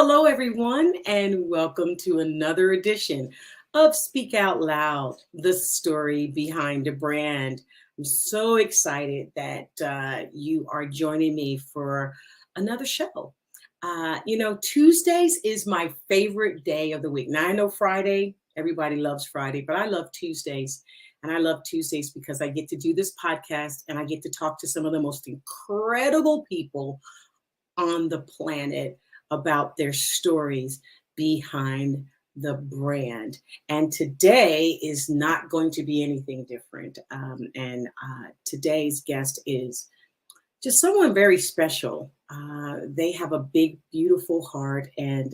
Hello, everyone, and welcome to another edition of Speak Out Loud, the story behind a brand. I'm so excited that you are joining me for another show. Tuesdays is my favorite day of the week. Now, I know Friday, everybody loves Friday, but I love Tuesdays. And I love Tuesdays because I get to do this podcast and I get to talk to some of the most incredible people on the planet about their stories behind the brand. And today is not going to be anything different. And today's guest is just someone very special. They have a big, beautiful heart, and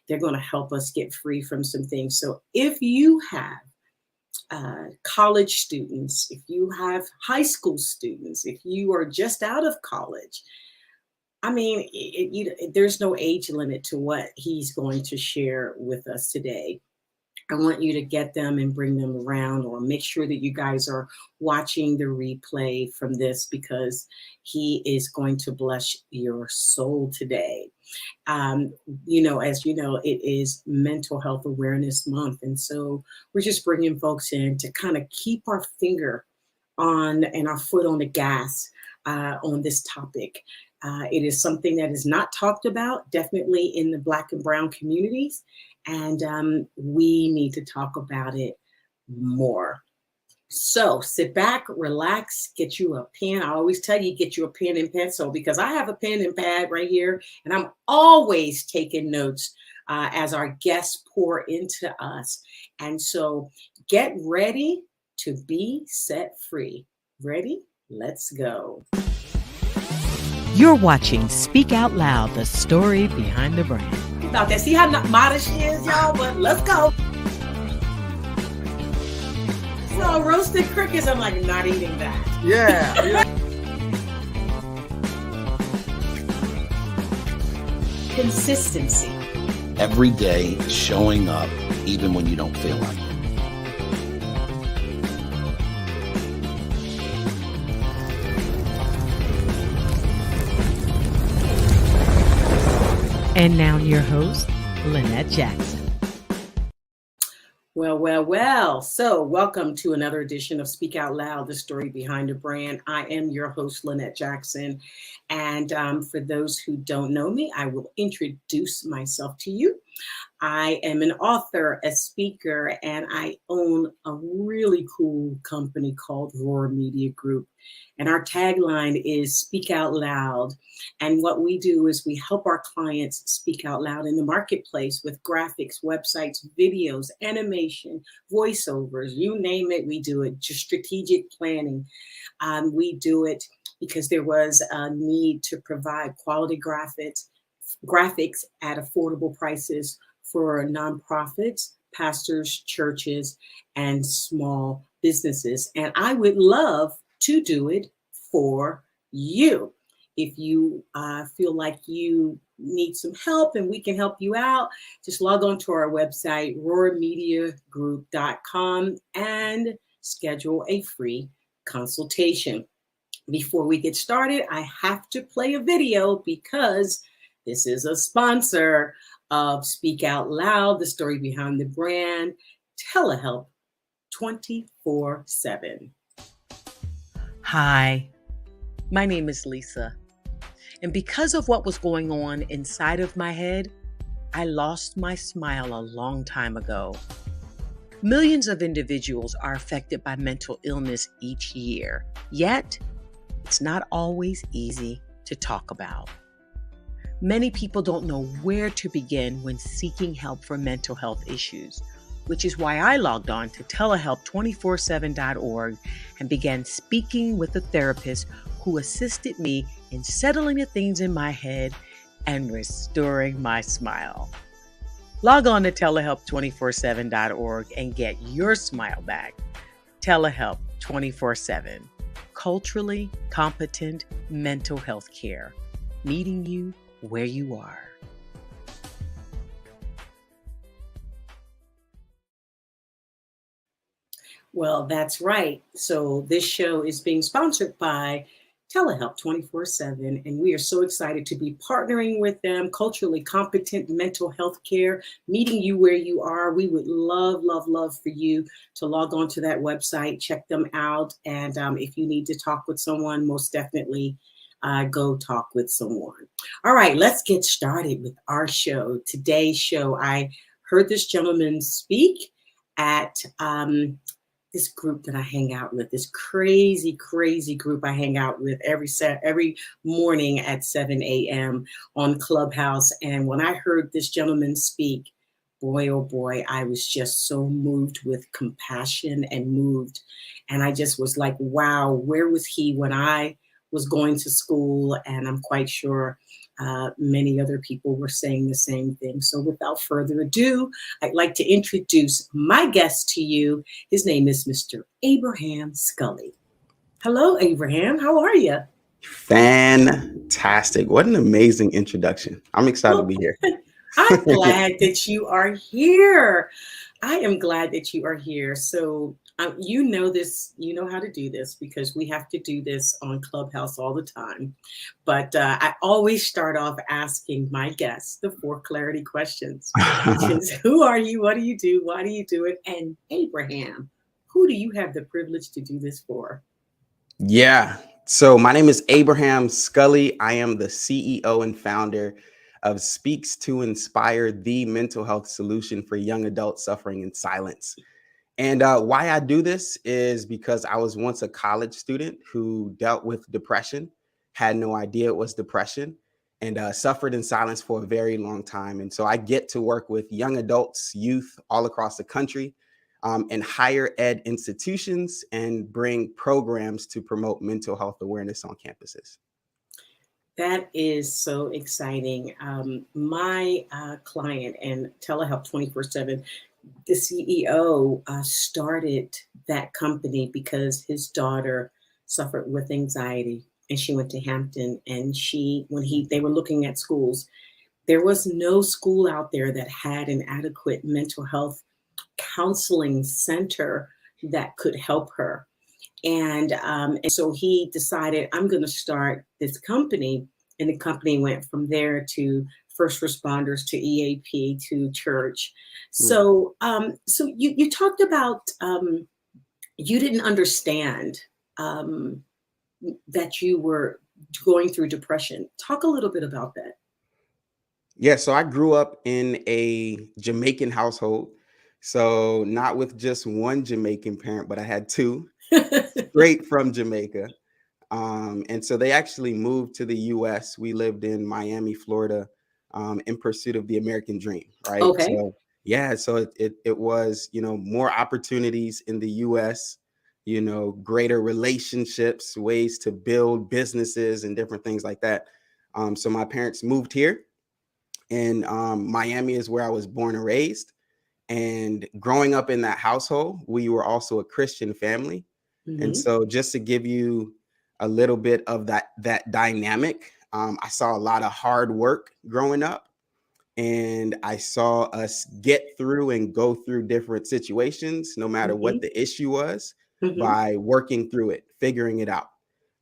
they're going to help us get free from some things. So if you have college students, if you have high school students, if you are just out of college, I mean, there's no age limit to what he's going to share with us today. I want you to get them and bring them around, or make sure that you guys are watching the replay from this, because he is going to bless your soul today. As you know, it is Mental Health Awareness Month. And so we're just bringing folks in to kind of keep our finger on and our foot on the gas on this topic. It is something that is not talked about, definitely in the Black and Brown communities, and we need to talk about it more. So sit back, relax, get you a pen. I always tell you, get you a pen and pencil, because I have a pen and pad right here, and I'm always taking notes as our guests pour into us. And so get ready to be set free. Ready? Let's go. You're watching Speak Out Loud, the story behind the brand. About that. See how modest she is, y'all? But let's go. So roasted crickets, I'm like, not eating that. Yeah. Consistency. Every day showing up, even when you don't feel like it. And now your host, Lynette Jackson. Well. So welcome to another edition of Speak Out Loud, the story behind a brand. I am your host, Lynette Jackson. And for those who don't know me, I will introduce myself to you. I am an author, a speaker, and I own a really cool company called Roar Media Group. And our tagline is Speak Out Loud. And what we do is we help our clients speak out loud in the marketplace with graphics, websites, videos, animation, voiceovers, you name it, we do it. Just strategic planning. We do it because there was a need to provide quality graphics at affordable prices for nonprofits, pastors, churches, and small businesses. And I would love to do it for you. If you feel like you need some help and we can help you out, just log on to our website, roarmediagroup.com, and schedule a free consultation. Before we get started, I have to play a video because this is a sponsor of Speak Out Loud, the story behind the brand, telehelp 24/7. Hi, my name is Lisa. And because of what was going on inside of my head, I lost my smile a long time ago. Millions of individuals are affected by mental illness each year, yet it's not always easy to talk about. Many people don't know where to begin when seeking help for mental health issues, which is why I logged on to telehelp247.org and began speaking with a therapist who assisted me in settling the things in my head and restoring my smile. Log on to telehelp247.org and get your smile back. Telehelp 24/7. Culturally competent mental health care, meeting you where you are. Well, that's right. So this show is being sponsored by telehelp 24/7. And we are so excited to be partnering with them, culturally competent mental health care, meeting you where you are. We would love, love, love for you to log on to that website, check them out. And if you need to talk with someone, most definitely go talk with someone. All right, let's get started with our show. Today's show, I heard this gentleman speak at this group that I hang out with, this crazy, crazy group I hang out with every morning at 7 a.m. on Clubhouse. And when I heard this gentleman speak, boy, oh boy, I was just so moved with compassion and moved. And I just was like, wow, where was he when I was going to school? And I'm quite sure many other people were saying the same thing. So without further ado, I'd like to introduce my guest to you. His name is Mr. Abraham Sculley. Hello, Abraham. How are you? Fantastic. What an amazing introduction. I'm excited to Well, be here. I'm glad that you are here. I am glad that you are here. So, you know this, you know how to do this because we have to do this on Clubhouse all the time. But I always start off asking my guests the four clarity questions, which is who are you? What do you do? Why do you do it? And Abraham, who do you have the privilege to do this for? Yeah. So my name is Abraham Sculley. I am the CEO and founder of Speaks to Inspire, the mental health solution for young adults suffering in silence. And why I do this is because I was once a college student who dealt with depression, had no idea it was depression, and suffered in silence for a very long time. And so I get to work with young adults, youth all across the country, and higher ed institutions and bring programs to promote mental health awareness on campuses. That is so exciting. My client and Telehelp 24/7, the CEO started that company because his daughter suffered with anxiety and she went to Hampton and they were looking at schools, there was no school out there that had an adequate mental health counseling center that could help her. And so he decided, I'm going to start this company. And the company went from there to first responders to EAP to church. Mm. So you talked about you didn't understand um, that you were going through depression. Talk a little bit about Yeah, so I grew up in a Jamaican household. So not with just one Jamaican parent, but I had two that. straight from Jamaica. And so they actually moved to the US. We lived in Miami, Florida, in pursuit of the American dream, right? Okay. So yeah, so it was, more opportunities in the US, greater relationships, ways to build businesses and different things like that. So my parents moved here, and Miami is where I was born and raised. And growing up in that household, we were also a Christian family. And Hmm. so just to give you a little bit of that dynamic, I saw a lot of hard work growing up, and I saw us get through and go through different situations, no matter what Hmm. the issue was, Hmm. by working through it, figuring it out.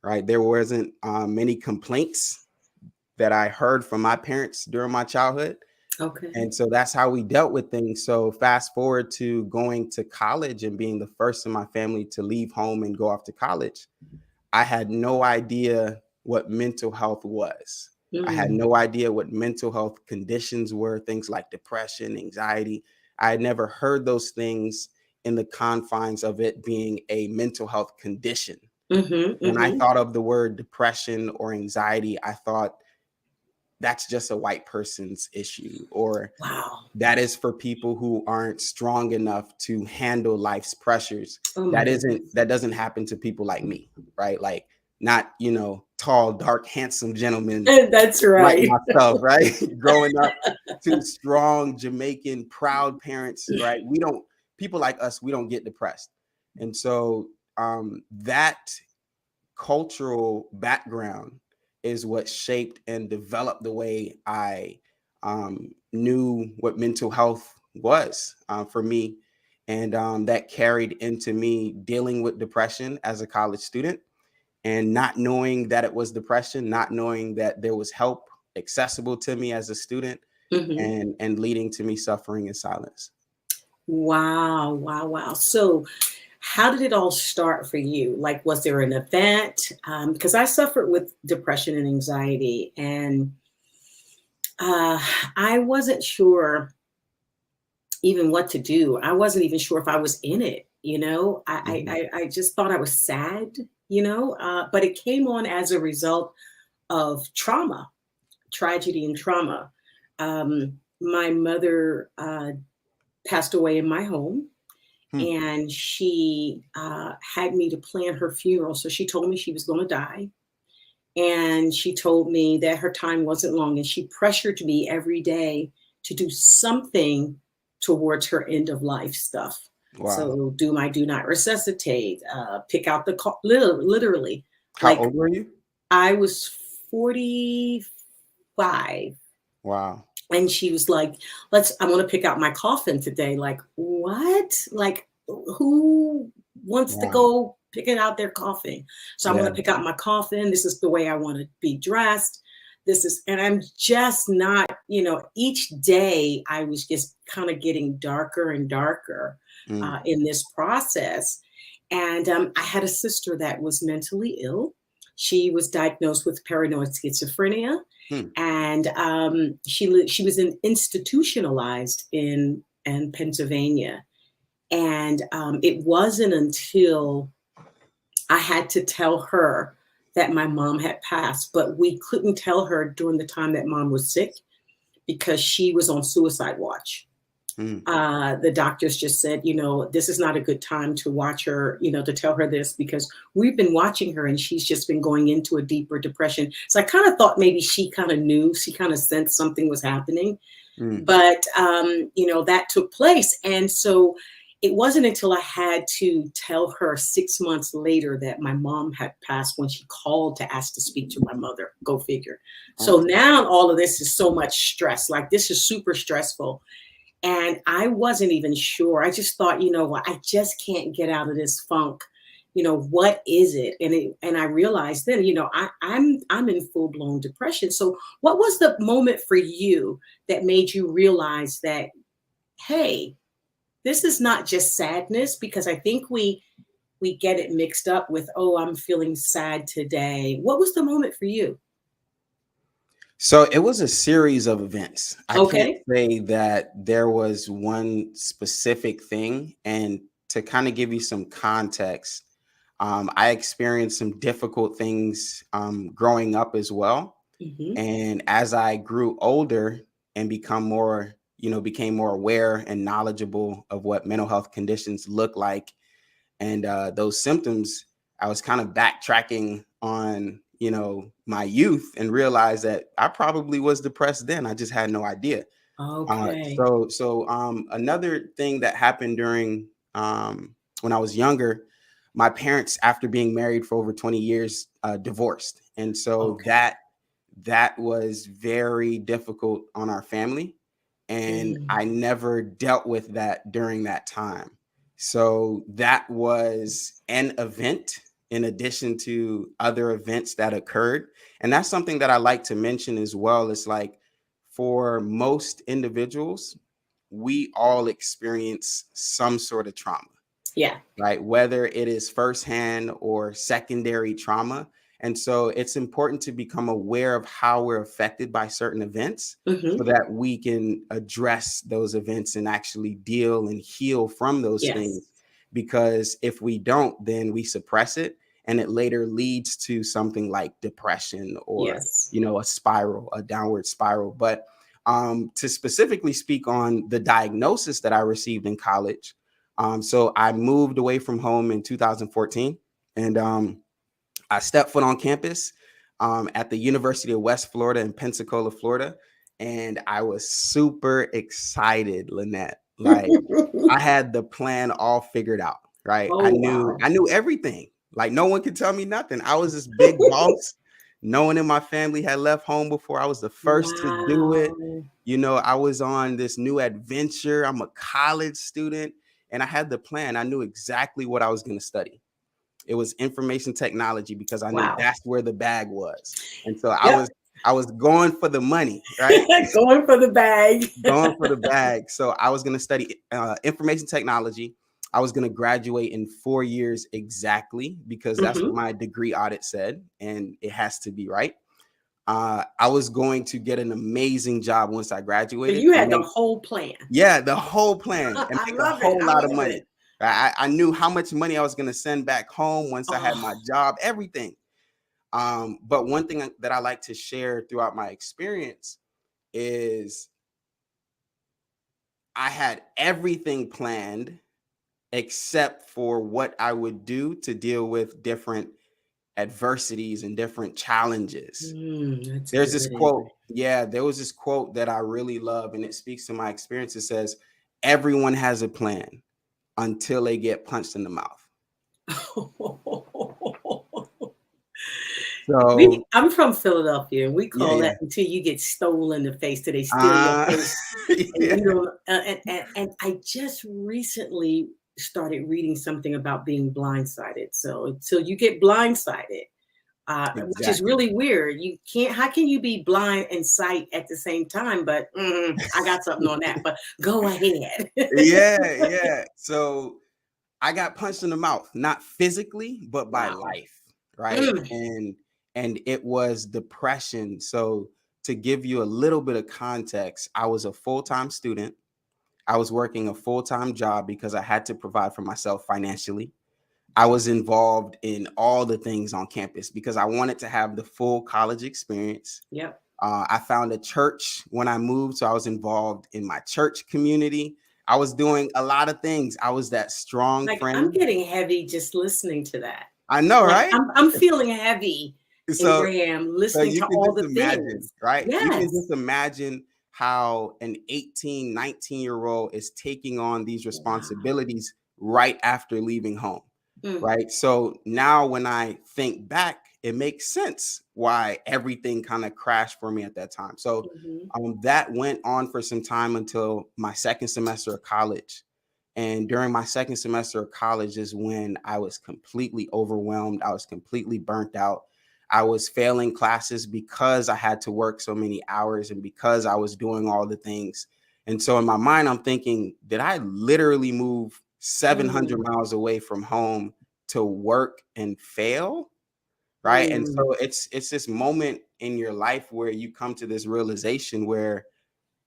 Right? There wasn't many complaints that I heard from my parents during my childhood. Okay. And so that's how we dealt with things. So fast forward to going to college and being the first in my family to leave home and go off to college. I had no idea what mental health was. I had Mm. no idea what mental health conditions were, things like depression, anxiety. I had never heard those things in the confines of it being a mental health condition. Hmm. When I Hmm. thought of the word depression or anxiety, I thought that's just a white person's issue, or Wow. that is for people who aren't strong enough to handle life's pressures. Oh my goodness. That doesn't happen to people like me, right? Like, not, tall, dark, handsome gentlemen That's like right. myself, right? Growing up to strong Jamaican proud parents, right? We don't People like us, we don't get depressed. And so that cultural background is what shaped and developed the way I knew what mental health was for me. And that carried into me dealing with depression as a college student. and not knowing that it was depression, not knowing that there was help accessible to me as a student, Hmm. and leading to me suffering in silence. Wow, wow, wow. So, how did it all start for you? Like, was there an event? Because I suffered with depression and anxiety, and uh, I wasn't sure even what to do. I wasn't even sure if I was in it. Mhm. I just thought I was sad. But it came on as a result of trauma, tragedy, and trauma. My mother passed away in my home, Hmm. and she had me to plan her funeral. So she told me she was going to die. And she told me that her time wasn't long. And she pressured me every day to do something towards her end of life stuff. Wow. So do my do not resuscitate, pick out the call, literally. How Like old were you? I was 45, Wow. and she was like, I want to pick out my coffin today. Like, what? Like, who wants to Wow. go picking out their coffin? So I want Yeah. to pick out my coffin. This is the way I want to be dressed. And I'm just not, each day I was just kind of getting darker and darker Mm. in this process. And I had a sister that was mentally ill. She was diagnosed with paranoid schizophrenia, Hmm. and she was institutionalized in Pennsylvania. And it wasn't until I had to tell her that my mom had passed, but we couldn't tell her during the time that mom was sick because she was on suicide watch. Mm. The doctors just said, this is not a good time to watch her, to tell her this, because we've been watching her and she's just been going into a deeper depression. So I kind of thought maybe she kind of knew, she kind of sensed something was happening. Mm. But, that took place. And so it wasn't until I had to tell her 6 months later that my mom had passed when she called to ask to speak to my mother. Go figure. Oh, So now all of this is so much stress. Like, this is super stressful. And I wasn't even sure. I just thought, what, I just can't get out of this funk. What is it? And I realized then, I'm in full blown depression. So what was the moment for you that made you realize that, hey, this is not just sadness? Because I think we get it mixed up with, oh, I'm feeling sad today. What was the moment for you? so it was a series of events. I can't Okay. say that there was one specific thing. And to kind of give you some context, I experienced some difficult things growing up as well. Hmm. And as I grew older and became more aware and knowledgeable of what mental health conditions look like, and those symptoms, I was kind of backtracking on my youth and realized that I probably was depressed then. I just had no idea. Okay. Another thing that happened during when I was younger, my parents, after being married for over 20 years, divorced, and so Okay. that was very difficult on our family, and Mm. I never dealt with that during that time. So that was an event in addition to other events that occurred. And that's something that I like to mention as well. It's like, for most individuals, we all experience some sort of trauma, Yeah. right? Whether it is firsthand or secondary trauma. And so it's important to become aware of how we're affected by certain events so Hmm. that we can address those events and actually deal and heal from those Yes. things. Because if we don't, then we suppress it, and it later leads to something like depression or, Yes. a downward spiral. But to specifically speak on the diagnosis that I received in college, so I moved away from home in 2014, and I stepped foot on campus at the University of West Florida in Pensacola, Florida, and I was super excited, Lynette. Like, I had the plan all figured out, right? I Oh, knew wow. I knew everything. Like, no one could tell me nothing. I was this big boss. No one in my family had left home before. I was the first to do it. Wow. I was on this new adventure. I'm a college student, and I had the plan. I knew exactly what I was going to study. It was information technology because I knew Wow. that's where the bag was. And so Yep. I was going for the money, right? Going for the bag. Going for the bag. So I was going to study information technology. I was going to graduate in 4 years exactly because that's what Hmm. my degree audit said, and it has to be right. I was going to get an amazing job once I So graduated you and had the make, whole plan. yeah, the whole plan and I make a love it. whole I lot of love money. it. I knew how much money I was going to send back home once I had my Oh. job, everything. But one thing that I like to share throughout my experience is I had everything planned except for what I would do to deal with different adversities and different challenges. That's There's this good. quote. Yeah, there was this quote that I really love, and it speaks to my experience. It says, everyone has a plan until they get punched in the mouth. So, I'm from Philadelphia, and we yeah, call yeah. that until you get stole in the face, till they steal your face, and Yeah, you don't. And I just recently started reading something about being blindsided. So until you get blindsided, which is exactly. really weird. You can't. How can you be blind and sight at the same time? But I got something on that. But go ahead. Yeah, yeah. So I got punched in the mouth, not physically, but by Wow. life, right? Mm. And it was depression. So to give you a little bit of context, I was a full-time student. I was working a full-time job because I had to provide for myself financially. I was involved in all the things on campus because I wanted to have the full college experience. Yep. I found a church when I moved, so I was involved in my church community. I was doing a lot of things. I was that strong Like, I'm friend. getting heavy just listening to that. I know, Like, right? I'm feeling heavy, So Abraham, so listening you to can all just the imagine, things. right? You can Yes. just imagine how an 18, 19-year-old is taking on these Wow. responsibilities right after leaving home, Mm. right? So now when I think back, it makes sense why everything kind of crashed for me at that time. So Mhm. that went on for some time until my second semester of college. And during my second semester of college is when I was completely overwhelmed. I was completely burnt out. I was failing classes because I had to work so many hours and because I was doing all the things. And so in my mind, I'm thinking, did I literally move 700 Mm. miles away from home to work and fail? Right. And Mm. so it's this moment in your life where you come to this realization where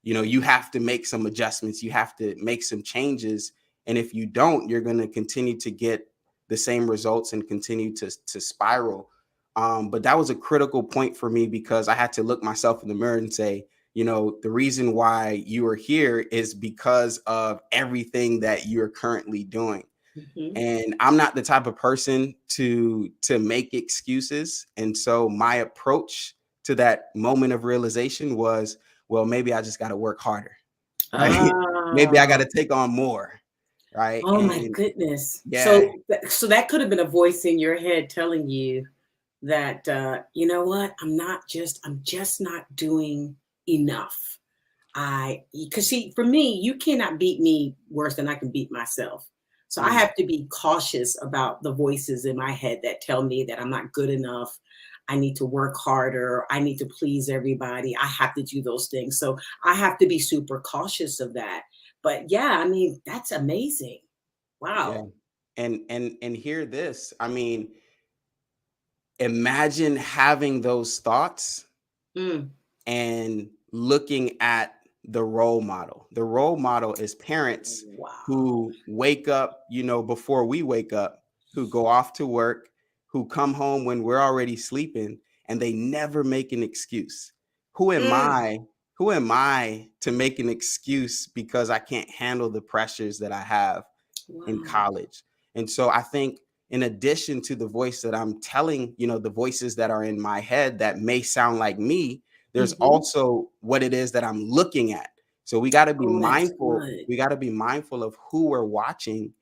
you have to make some adjustments, you have to make some changes, and if you don't, you're going to continue to get the same results and continue to spiral. But that was a critical point for me because I had to look myself in the mirror and say, the reason why you are here is because of everything that you're currently doing. Mhm. And I'm not the type of person to make excuses, and so my approach to that moment of realization was, well, maybe I just got to work harder, right? Maybe I got Ah. to take on more, right? Oh my And goodness. yeah, So that could have been a voice in your head telling you that, you know what? I'm just not doing enough. Because see, for me, you cannot beat me worse than I can beat myself. So I mm, have to be cautious about the voices in my head that tell me that I'm not good enough. I need to work harder. I need to please everybody. I have to do those things. So I have to be super cautious of that. But yeah, I mean, that's amazing. yeah. Wow. And hear this. I mean, imagine having those thoughts Mm. and looking at the role model. The role model is parents Wow. who wake up, before we wake up, who go off to work, who come home when we're already sleeping, and they never make an excuse. Who am Mm. I? Who am I to make an excuse because I can't handle the pressures that I have in Wow. college? And so I think in addition to the voice that I'm telling, the voices that are in my head that may sound like me, there's Hmm. also what it is that I'm looking at. So we got to be Oh, that's mindful. good. We got to be mindful of who we're watching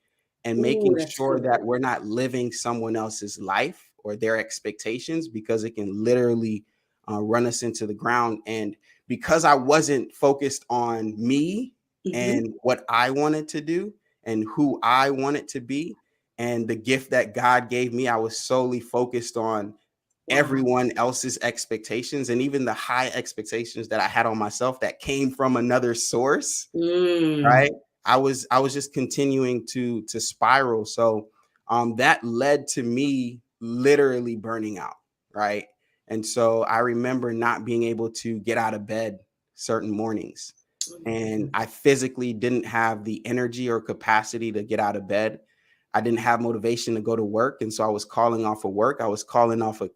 and Oh, making that's sure that good. we're not living someone else's life or their expectations because it can literally run us into the ground. And because I wasn't focused on me Hmm. and what I wanted to do and who I wanted to be, And the gift that God gave me, I was solely focused on Wow. everyone else's expectations, and even the high expectations that I had on myself that came from another source, Mm. right? I was just continuing to spiral. So that led to me literally burning out, right? And so I remember not being able to get out of bed certain mornings. Oh my And goodness. I physically didn't have the energy or capacity to get out of bed. I didn't have motivation to go to work. And so I was calling off of work. I was calling off of,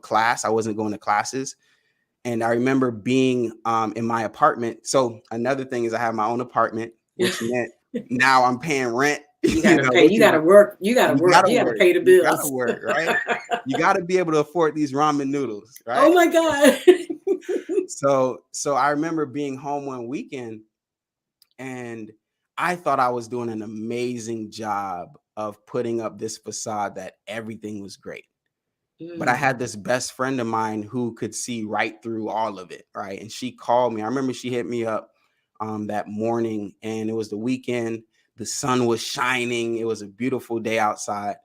class. I wasn't going to classes. And I remember being in my apartment. So another thing is I have my own apartment, which meant now I'm paying rent, You gotta pay, which you is, gotta work, you gotta you work, gotta you gotta work. pay the You gotta bills. work, right? You gotta be able to afford these ramen noodles, right? Oh my God. So I remember being home one weekend, and I thought I was doing an amazing job of putting up this facade that everything was great. But I Mm. had this best friend of mine who could see right through all of it, right? And she called me. I remember she hit me up that morning, and it was the weekend. The sun was shining. It was a beautiful day outside.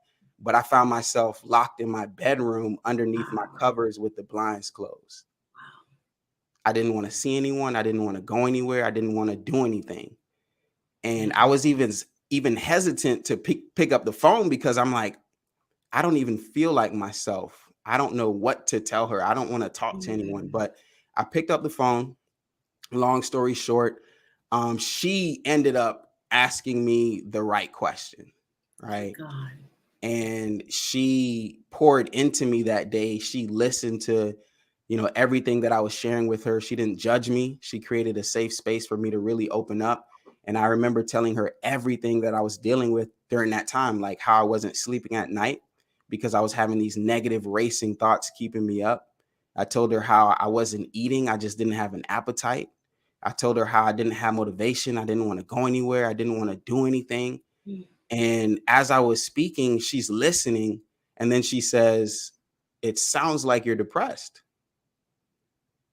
But I found myself locked in my bedroom underneath my Wow. covers with the blinds closed. I didn't want to see anyone. I didn't want to go anywhere. I didn't want to do anything. And I Yeah. was even hesitant to pick up the phone because I'm like, I don't even feel like myself. I don't know what to tell her. I don't want to talk to anyone. Mm. But I picked up the phone. Long story short, she ended up asking me the right question, Thank right? God. And she poured into me that day. She listened to, everything that I was sharing with her. She didn't judge me. She created a safe space for me to really open up. And I remember telling her everything that I was dealing with during that time, like how I wasn't sleeping at night because I was having these negative racing thoughts keeping me up. I told her how I wasn't eating. I just didn't have an appetite. I told her how I didn't have motivation. I didn't want to go anywhere. I didn't want to do anything. Mm. And as I was speaking, she's listening. And then she says, "It sounds like you're depressed."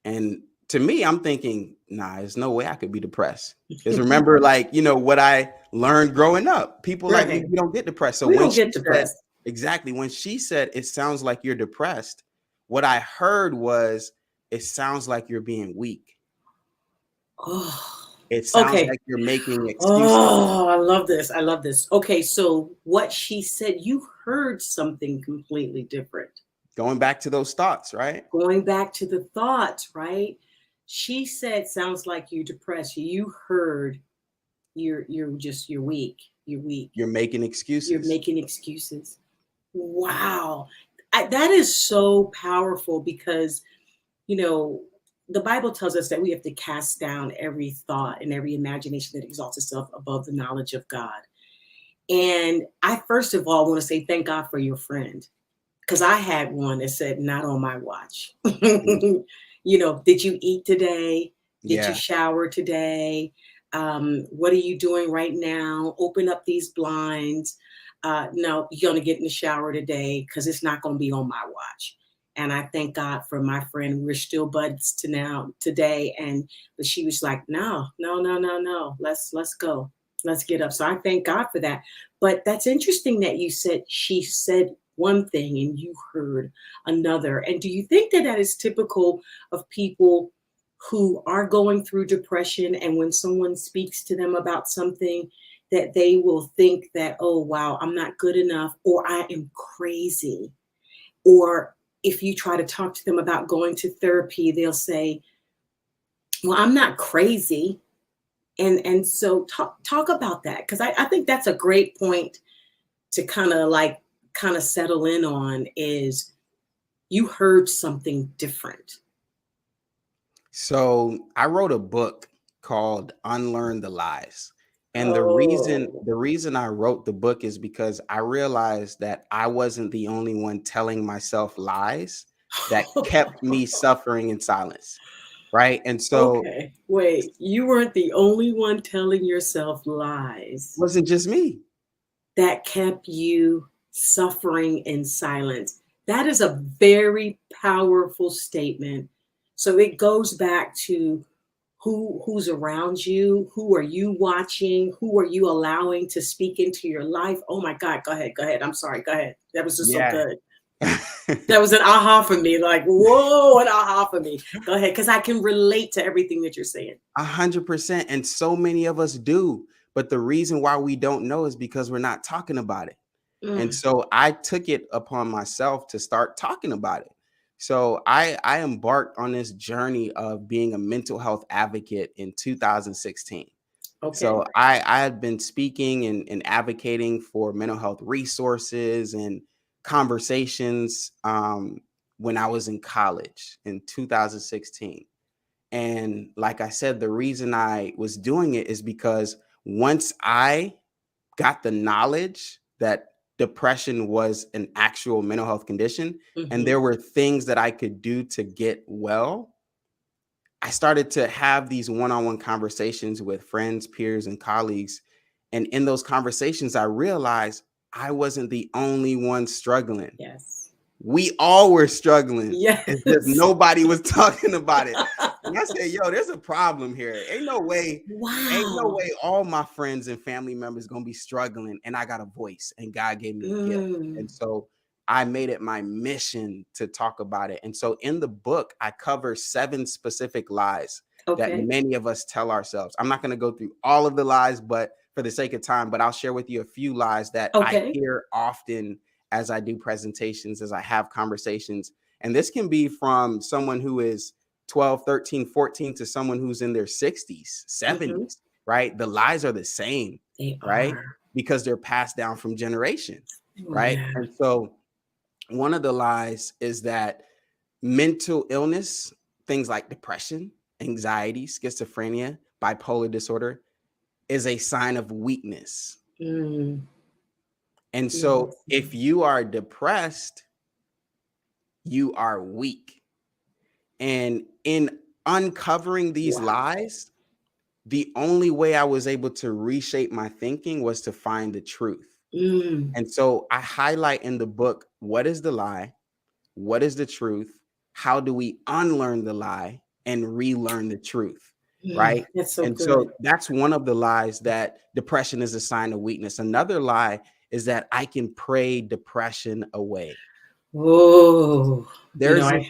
And to me, I'm thinking, nah, there's no way I could be depressed. Because remember, like, what I learned growing up, people like me, Right. we don't get depressed. So We when don't she get said, depressed. exactly, when she said, "It sounds like you're depressed," what I heard was, "It sounds like you're being weak. Oh, It sounds okay. like you're making excuses." Oh, I love this. I love this. Okay, so what she said, you heard something completely different. Going back to those thoughts, right? Going back to the thoughts, right? She said, sounds like you're depressed. You heard you're weak. You're weak. You're making You're excuses. making excuses. Wow. That is so powerful because, you know, the Bible tells us that we have to cast down every thought and every imagination that exalts itself above the knowledge of God. And I, first of all, want to say thank God for your friend, because I had one that said, not on my watch. Mm. Did you eat today? Did you Yeah. shower today? What are you doing right now? Open up these blinds. No, you're going to get in the shower today because it's not going to be on my watch. And I thank God for my friend. We're still buds to now today. But she was like, no, no, no, no, no. Let's go. Let's get up. So I thank God for that. But that's interesting that you said she said one thing and you heard another. And do you think that that is typical of people who are going through depression, and when someone speaks to them about something, that they will think that, oh, wow, I'm not good enough, or I am crazy? Or if you try to talk to them about going to therapy, they'll say, well, I'm not crazy. And so talk about that, because I think that's a great point to kind of settle in on, is you heard something different. So I wrote a book called Unlearn the Lies. And the reason Oh. the reason I wrote the book is because I realized that I wasn't the only one telling myself lies that kept me suffering in silence. Right. And so it Okay, wait, you weren't the only one telling yourself lies wasn't just me. that kept you suffering in silence. That is a very powerful statement. So it goes back to who's around you, who are you watching, who are you allowing to speak into your life. Oh my God, go ahead, I'm sorry, go ahead, that was just so Yeah. good. That was an aha for me, like, whoa, an aha for me. Go ahead, because I can relate to everything that you're saying. 100%. And so many of us do. But the reason why we don't know is because we're not talking about it. And Mm, so I took it upon myself to start talking about it. So I embarked on this journey of being a mental health advocate in 2016. okay. So I had been speaking and advocating for mental health resources and conversations when I was in college in 2016. And like I said, the reason I was doing it is because once I got the knowledge that depression was an actual mental health condition and Hmm. there were things that I could do to get well, I started to have these one-on-one conversations with friends, peers, and colleagues. And in those conversations, I realized I wasn't the only one struggling. Yes. We all were struggling. It's just Yes. nobody was talking about it. And I said, yo, there's a problem here. Ain't no way Wow. all my friends and family members gonna be struggling and I got a voice and God gave me a gift. Mm, And so I made it my mission to talk about it. And so in the book, I cover 7 specific lies that okay. many of us tell ourselves. I'm not going to go through all of the lies, but for the sake of time, but I'll share with you a few lies that I Okay. hear often as I do presentations, as I have conversations. And this can be from someone who is 12, 13, 14 to someone who's in their 60s, Hmm. 70s, right? The lies are the same, They right? are. Because they're passed down from generation, Oh, right? yeah. And so one of the lies is that mental illness, things like depression, anxiety, schizophrenia, bipolar disorder, is a sign of weakness. Mm, And so yes. if you are depressed, you are weak. And in uncovering these Wow. lies, the only way I was able to reshape my thinking was to find the truth. Mm, And so I highlight in the book, what is the lie? What is the truth? How do we unlearn the lie and relearn the truth? mm, Right. that's so And good. so that's one of the lies, that depression is a sign of weakness. Another lie is that I can pray depression away. Oh, There's a, I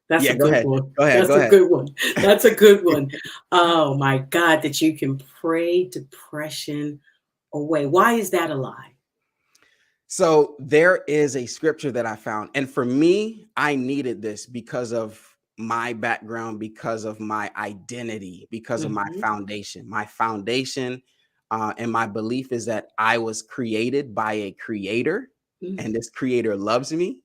that's a yeah, go good ahead. one. Go ahead. That's Go a ahead. good one. That's a good one. Oh my God, that you can pray depression away. Why is that a lie? So there is a scripture that I found. And for me, I needed this because of my background, because of my identity, because of my Hmm. foundation. My foundation and my belief is that I was created by a creator, Mm, and this creator loves me,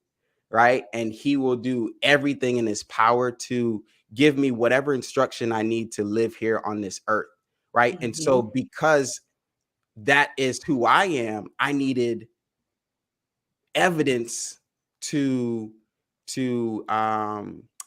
right? And he will do everything in his power to give me whatever instruction I need to live here on this earth, right? And so hmm. because that is who I am, I needed evidence to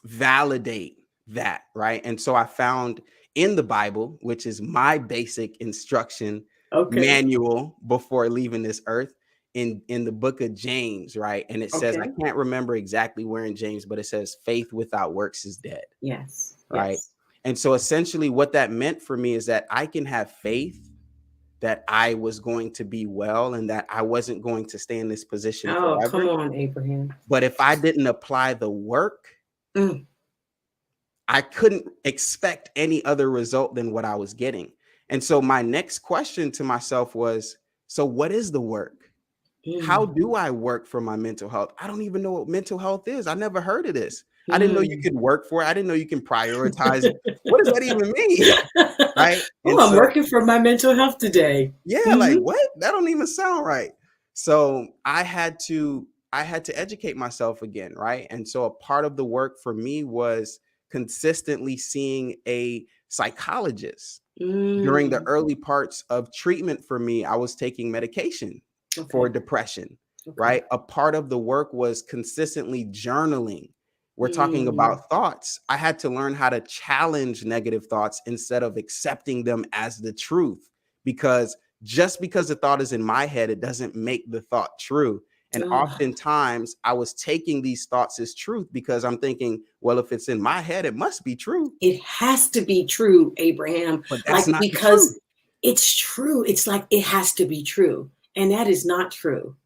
validate that, right? And so I found in the Bible, which is my basic instruction Okay. manual before leaving this earth, in the book of James, right? And it says, I Okay. can't remember exactly where in James, but it says faith without works is dead, Yes. right? Yes. And so essentially what that meant for me is that I can have faith that I was going to be well and that I wasn't going to stay in this position Oh, come forever. on, Abraham. But if I didn't apply the work, Mm, I couldn't expect any other result than what I was getting. And so my next question to myself was, so what is the work? How mm, do I work for my mental health? I don't even know what mental health is. I never heard of this. I didn't know you mm. could work for it. I didn't know you can prioritize it. What does that even mean? Right? Oh, And I'm so working for my mental health today. yeah, Hmm. like what? That don't even sound right. So I had to educate myself again, right? And so a part of the work for me was consistently seeing a psychologist. During the Mm, early parts of treatment for me, I was taking medication for okay. depression, Okay. right? A part of the work was consistently journaling. We're talking Mm, about thoughts. I had to learn how to challenge negative thoughts instead of accepting them as the truth, because just because the thought is in my head, it doesn't make the thought true. And Oh, oftentimes I was taking these thoughts as truth because I'm thinking, well, if it's in my head, it must be true. it has to be true, Abraham. But Like, that's not the because truth. it's true. It's like it has to be true. And that is not true.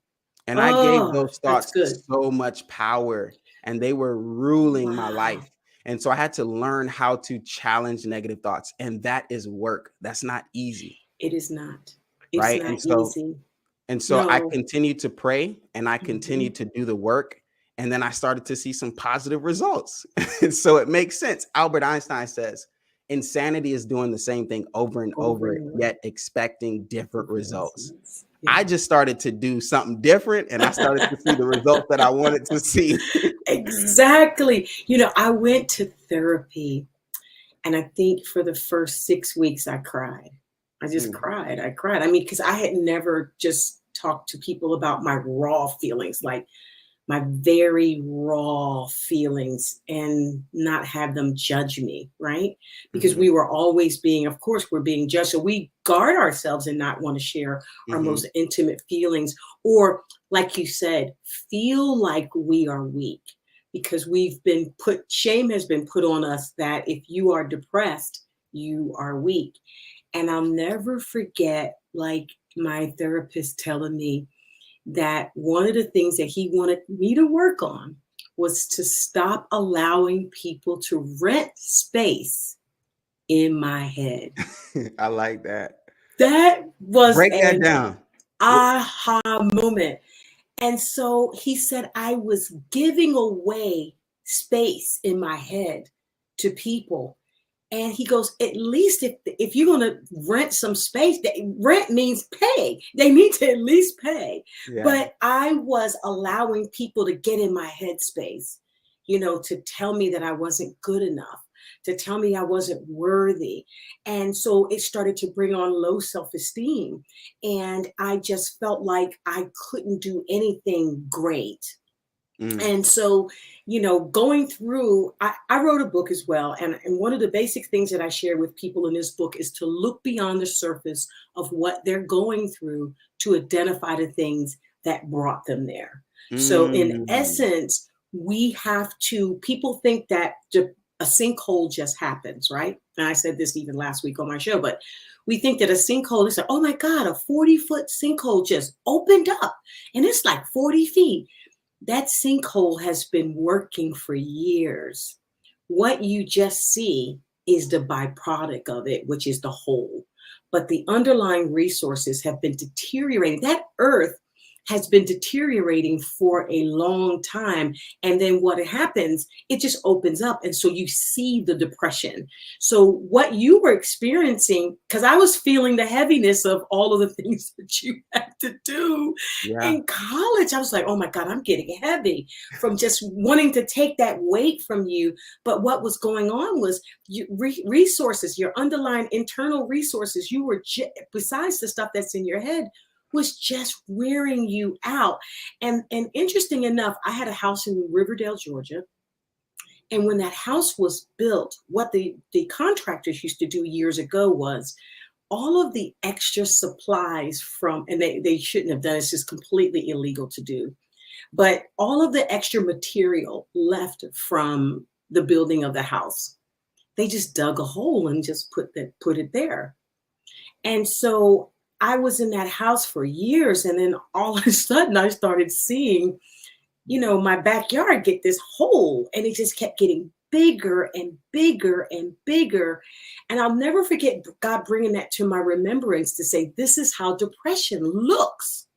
And I gave Oh, those that's thoughts good. so much power and they were ruling my Wow. life. And so I had to learn how to challenge negative thoughts. And that is work. That's not easy. It is not. It's Right. not And so easy. I No. continued to pray and I Mhm. continued to do the work. And then I started to see some positive results. So it makes sense. Albert Einstein says insanity is doing the same thing over and Over over, and over. yet expecting different results. I Yeah. just started to do something different and I started to see the results that I wanted to see. Exactly. I went to therapy, and I think for the first 6 weeks, I cried. I just Mm, cried. I cried. I mean, because I had never just talked to people about my raw feelings, like my very raw feelings, and not have them judge me, right? Because mhm, we were always being, of course, we're being judged. So we guard ourselves and not want to share our mhm, most intimate feelings, or, like you said, feel like we are weak because shame has been put on us that if you are depressed, you are weak. And I'll never forget, like, my therapist telling me, that one of the things that he wanted me to work on was to stop allowing people to rent space in my head. I like that. That was Break that an down. Wh- aha moment. And so he said I was giving away space in my head to people. And he goes, at least if you're going to rent some space, rent means pay. They need to at least pay. Yeah. But I was allowing people to get in my headspace, to tell me that I wasn't good enough, to tell me I wasn't worthy. And so it started to bring on low self-esteem. And I just felt like I couldn't do anything great. Mm, And so, going through, I wrote a book as well. And one of the basic things that I share with people in this book is to look beyond the surface of what they're going through to identify the things that brought them there. So, in mm. essence, people think that a sinkhole just happens, right? And I said this even last week on my show, but we think that a sinkhole is, oh my God, a 40-foot sinkhole just opened up and it's like 40 feet. That sinkhole has been working for years. What you just see is the byproduct of it, which is the hole. But the underlying resources have been deteriorating. That earth has been deteriorating for a long time. And then what happens, it just opens up. And so you see the depression. So what you were experiencing, because I was feeling the heaviness of all of the things that you had to do Yeah. in college. I was like, oh my God, I'm getting heavy from just wanting to take that weight from you. But what was going on was resources, your underlying internal resources, besides the stuff that's in your head, was just wearing you out. And interesting enough, I had a house in Riverdale, Georgia. And when that house was built, what the contractors used to do years ago was all of the extra supplies and they shouldn't have done, it's just completely illegal to do. But all of the extra material left from the building of the house, they just dug a hole and just put it there. And so I was in that house for years. And then all of a sudden I started seeing, my backyard get this hole, and it just kept getting bigger and bigger and bigger. And I'll never forget God bringing that to my remembrance to say, this is how depression looks.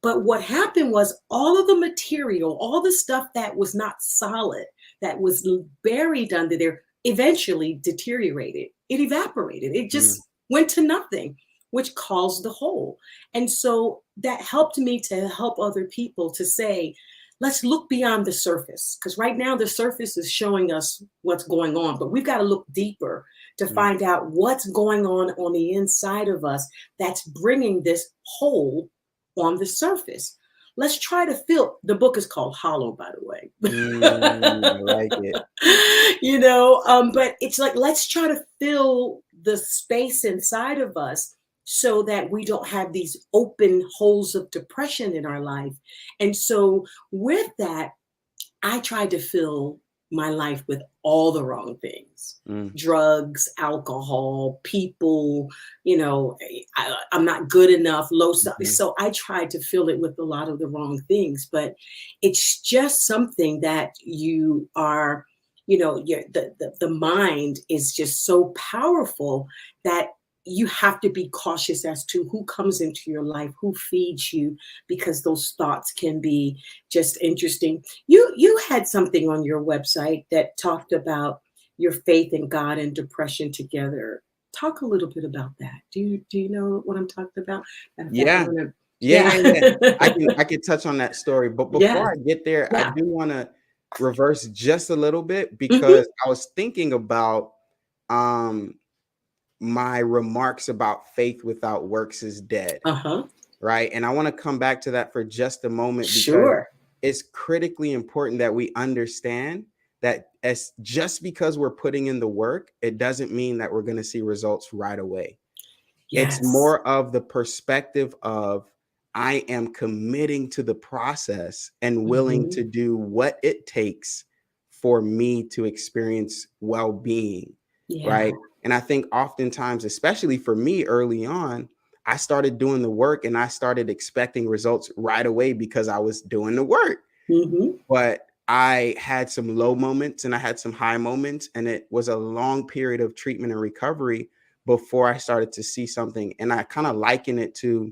But what happened was all of the material, all the stuff that was not solid, that was buried under there, eventually deteriorated. It evaporated. It Mm, just went to nothing, which caused the hole. And so that helped me to help other people to say, let's look beyond the surface. Because right now the surface is showing us what's going on, but we've got to look deeper to mm, find out what's going on the inside of us that's bringing this hole on the surface. Let's try to fill. The book is called Hollow, by the way. I like it. But it's like, let's try to fill the space inside of us so that we don't have these open holes of depression in our life. And so, with that, I tried to fill my life with all the wrong things: Mm, drugs, alcohol, people, I'm not good enough, low self. mhm. So I tried to fill it with a lot of the wrong things. But it's just something that you are, the mind is just so powerful that you have to be cautious as to who comes into your life, who feeds you, because those thoughts can be just interesting. You had something on your website that talked about your faith in God and depression together. Talk a little bit about that. Do you know what I'm talking about? Matter of fact, I'm Yeah. gonna, Yeah, yeah. yeah, yeah. I can touch on that story, but before Yeah, I get there, I yeah. do want to reverse just a little bit Hmm. because I was thinking about um my remarks about faith without works is dead, Uh-huh. right? And I want to come back to that for just a moment because Sure. it's critically important that we understand that as just because we're putting in the work, it doesn't mean that we're going to see results right away. It's Yes. more of the perspective of I am committing to the process and willing Hmm. to do what it takes for me to experience well-being, Yeah. right? And I think oftentimes, especially for me early on, I started doing the work and I started expecting results right away because I was doing the work. Hmm. But I had some low moments and I had some high moments, and it was a long period of treatment and recovery before I started to see something. And I kind of liken it to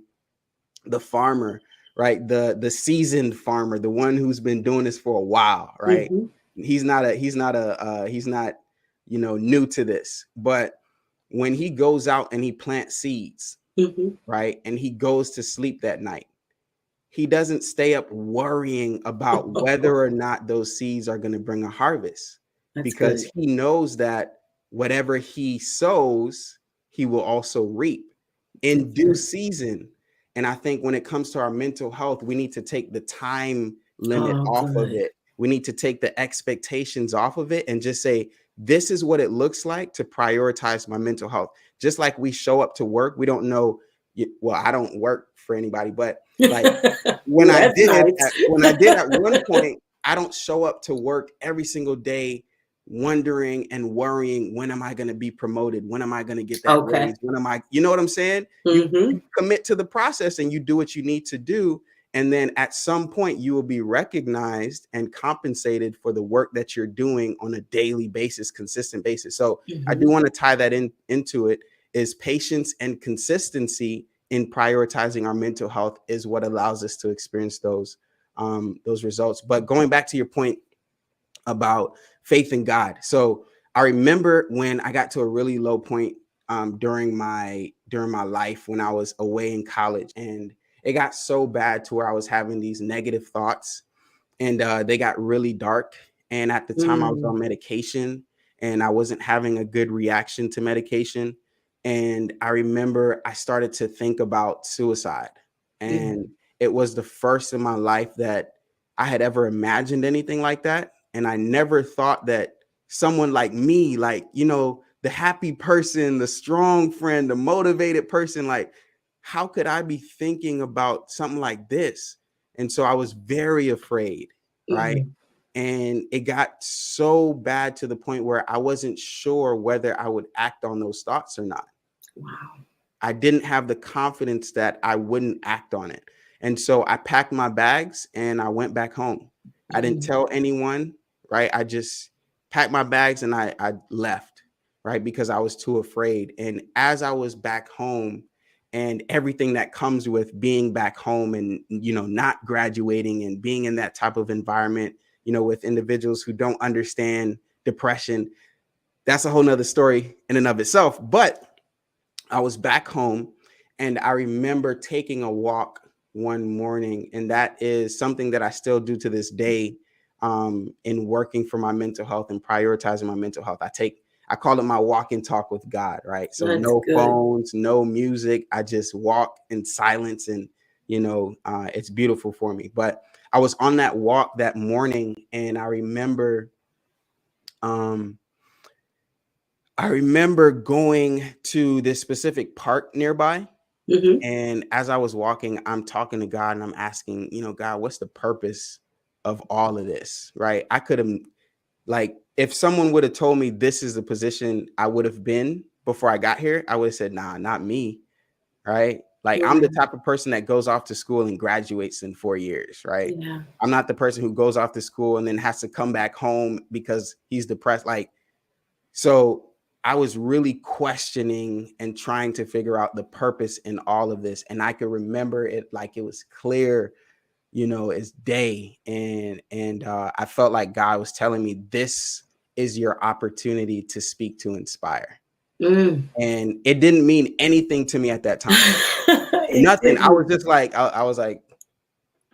the farmer, right? The seasoned farmer, the one who's been doing this for a while, right? Hmm. He's not, new to this. But when he goes out and he plants seeds, Hmm. right? And he goes to sleep that night, he doesn't stay up worrying about whether or not those seeds are going to bring a harvest That's because good. he knows that whatever he sows, he will also reap That's in due good. season. And I think when it comes to our mental health, we need to take the time limit Oh, off of good. it. We need to take the expectations off of it and just say, this is what it looks like to prioritize my mental health. Just like we show up to work, we don't know. Well, I don't work for anybody, but like Ooh, that's nice. when I did at one point, I don't show up to work every single day wondering and worrying, when am I going to be promoted? When am I going to get that Okay. raise? When am I, you know what I'm saying? You Hmm. commit to the process and you do what you need to do. And then at some point you will be recognized and compensated for the work that you're doing on a daily basis, consistent basis. So I do Hmm. want to tie that into it, is patience and consistency in prioritizing our mental health is what allows us to experience those results. But going back to your point about faith in God. So I remember when I got to a really low point during my life when I was away in college, and it got so bad to where I was having these negative thoughts, and they got really dark. And at the time, I was Mm. on medication, and I wasn't having a good reaction to medication. And I remember I started to think about suicide, and Mm. it was the first in my life that I had ever imagined anything like that. And I never thought that someone like me, like, the happy person, the strong friend, the motivated person, like, how could I be thinking about something like this? And so I was very afraid, right? Mm. And it got so bad to the point where I wasn't sure whether I would act on those thoughts or not. Wow. I didn't have the confidence that I wouldn't act on it. And so I packed my bags and I went back home. I didn't Mm. tell anyone, right? I just packed my bags and I left, right? Because I was too afraid. And as I was back home and everything that comes with being back home and, not graduating and being in that type of environment, with individuals who don't understand depression, that's a whole nother story in and of itself. But I was back home and I remember taking a walk one morning, and that is something that I still do to this day in working for my mental health and prioritizing my mental health. I call it my walk and talk with God, right? So That's no good. phones, no music. I just walk in silence, and it's beautiful for me. But I was on that walk that morning, and um, I remember going to this specific park nearby, Mm-hmm. And as I was walking, I'm talking to God and I'm asking, God, what's the purpose of all of this? Right. I could have, like, if someone would have told me this is the position I would have been before I got here, I would have said, nah, not me. Right. Like, I'm the Yeah. type of person that goes off to school and graduates in 4 years. Right. Yeah. I'm not the person who goes off to school and then has to come back home because he's depressed. Like, so I was really questioning and trying to figure out the purpose in all of this. And I could remember it like it was clear, as day. And I felt like God was telling me, this is your opportunity to speak to inspire. Mm. And it didn't mean anything to me at that time. It Nothing. I was didn't. just like, I was like,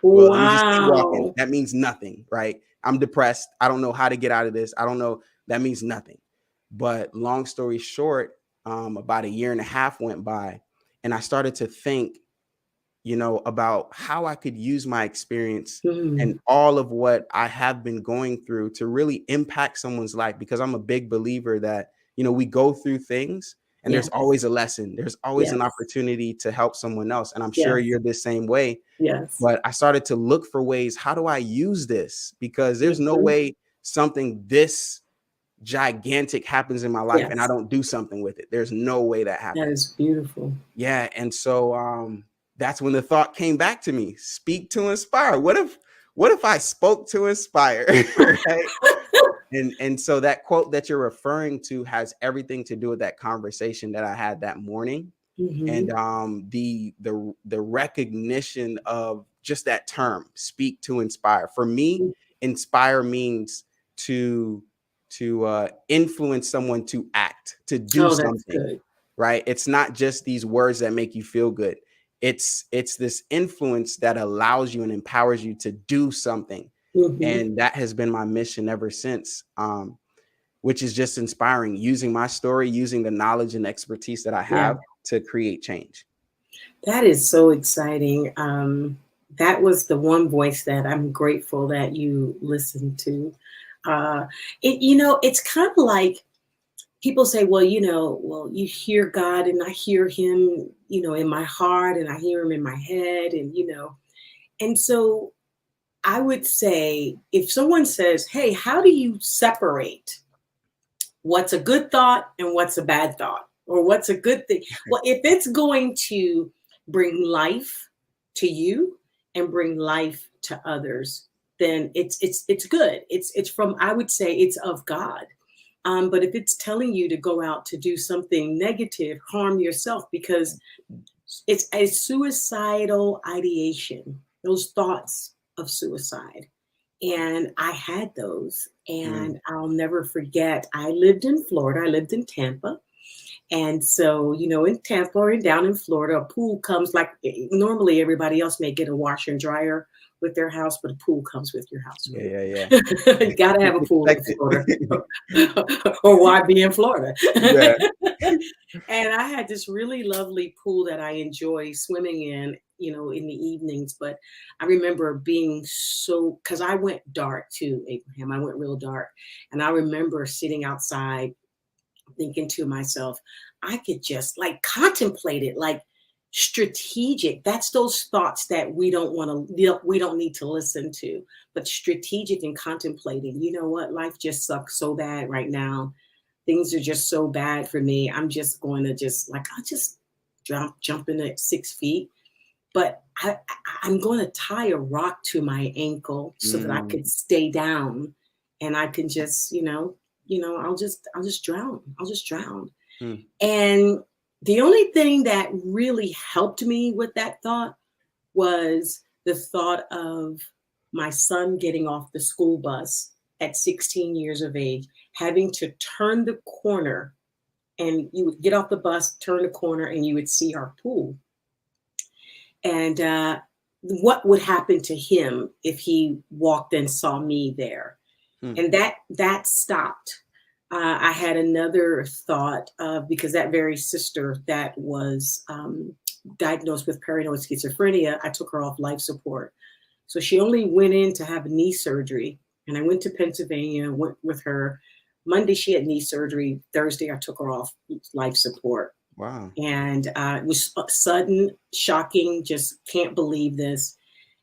well, let me just keep walking. Wow. That means nothing, right? I'm depressed. I don't know how to get out of this. I don't know. That means nothing. But long story short, about a year and a half went by, and I started to think, about how I could use my experience and Mm. all of what I have been going through to really impact someone's life. Because I'm a big believer that, we go through things and there's Yes. always a lesson. There's always an Yes. opportunity to help someone else. And I'm sure Yes. you're the same way. Yes. But I started to look for ways, how do I use this? Because there's no Mhm. way something this gigantic happens in my life and I Yes. don't do something with it. There's no way that That happens. is beautiful. Yeah. And so that's when the thought came back to me, speak to inspire. What if I spoke to inspire? Right. And so that quote that you're referring to has everything to do with that conversation that I had that morning. And Mhm. the recognition of just that term, speak to inspire. For me, Mm. inspire means to influence someone to act, to do Oh, that's something, good. right? It's not just these words that make you feel good. It's this influence that allows you and empowers you to do something. Mhm. And that has been my mission ever since. Which is just inspiring, using my story, using the knowledge and expertise that I Yeah. have to create change. That is so exciting. That was the one voice that I'm grateful that you listened to. Uh, it's kind of like people say, well, well, you hear God and I hear him, in my heart and I hear him in my head. And so I would say if someone says, hey, how do you separate what's a good thought and what's a bad thought, or what's a good thing? Well, if it's going to bring life to you and bring life to others, then it's good. It's from, I would say it's of God. But if it's telling you to go out to do something negative, harm yourself, because it's a suicidal ideation, those thoughts of suicide. And I had those, Mm, and I'll never forget. I lived in Florida, I lived in Tampa. And so, in Tampa or down in Florida, a pool comes like normally everybody else may get a washer and dryer with their house, but a pool comes with your house yeah, too. yeah, yeah. You got to have a pool in Expect Florida, it. or why be in Florida? Yeah. And I had this really lovely pool that I enjoy swimming in, in the evenings. But I remember being so, because I went dark too, Abraham. I went real dark. And I remember sitting outside thinking to myself, I could just like contemplate it, like strategic. That's those thoughts that we don't need to listen to, but strategic and contemplating. You know what? Life just sucks so bad right now. Things are just so bad for me. I'm just going to just like, I'll just jump in at 6 feet. But I'm going to tie a rock to my ankle so that I Mm, could stay down, and I can just, I'll just drown. I'll just drown. mm, And the only thing that really helped me with that thought was the thought of my son getting off the school bus at 16 years of age, having to turn the corner, and you would get off the bus, turn the corner, and you would see our pool. And what would happen to him if he walked and saw me there? mm, And that stopped. I had another thought, because that very sister that was diagnosed with paranoid schizophrenia, I took her off life support. So she only went in to have knee surgery. And I went to Pennsylvania, went with her. Monday, she had knee surgery. Thursday, I took her off life support. Wow. And it was sudden, shocking, just can't believe this.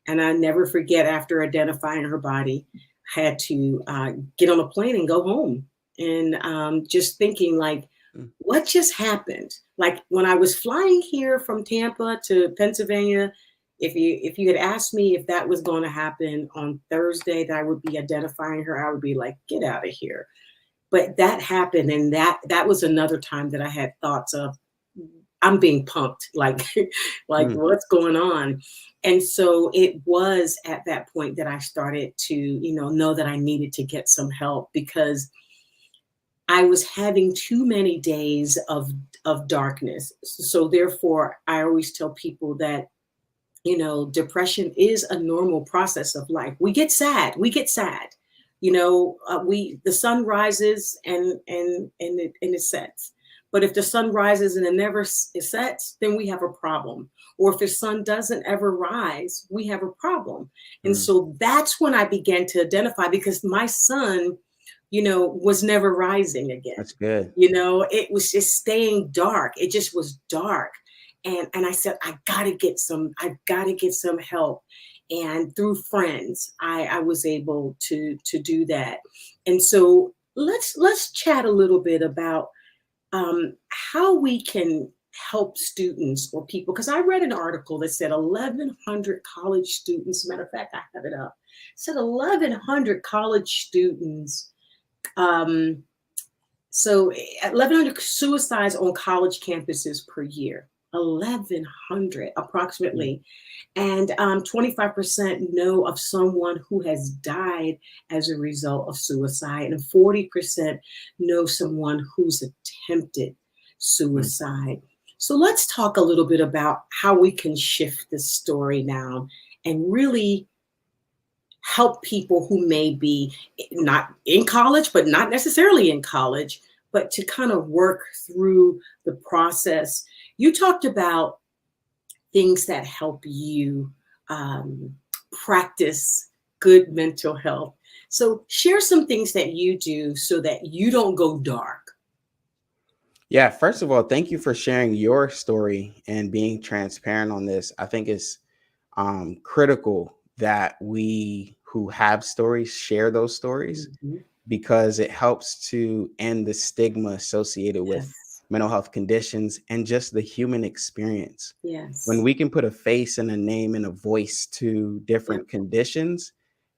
And I never forget, after identifying her body, I had to get on a plane and go home. And just thinking, like, Mm, what just happened? Like when I was flying here from Tampa to Pennsylvania, if you had asked me if that was going to happen on Thursday, that I would be identifying her, I would be like, get out of here. But that happened, and that was another time that I had thoughts of, I'm being pumped, like like mm, what's going on? And so it was at that point that I started to, know that I needed to get some help, because I was having too many days of darkness. So therefore, I always tell people that, depression is a normal process of life. We get sad. We get sad. We the sun rises and it sets. But if the sun rises and it never sets, then we have a problem. Or if the sun doesn't ever rise, we have a problem. And mm. so that's when I began to identify, because my sun, was never rising again. That's good. It was just staying dark. It just was dark. And I said, I gotta get some help. And through friends, I was able to do that. And so let's chat a little bit about how we can help students or people. Because I read an article that said 1,100 college students. Matter of fact, I have it up. It said 1,100 college students. So 1,100 suicides on college campuses per year. 1,100 Mm, approximately. And 25% know of someone who has died as a result of suicide, and 40% know someone who's attempted mm. suicide. So let's talk a little bit about how we can shift this story now and really help people who may be not in college, but not necessarily in college, but to kind of work through the process. You talked about things that help you um, practice good mental health. So, share some things that you do so that you don't go dark. Yeah, first of all, thank you for sharing your story and being transparent on this. I think it's critical that we who have stories share those stories, Mhm. because it helps to end the stigma associated with Yes, mental health conditions and just the human experience. When yes, we can put a face and a name and a voice to yep. different conditions,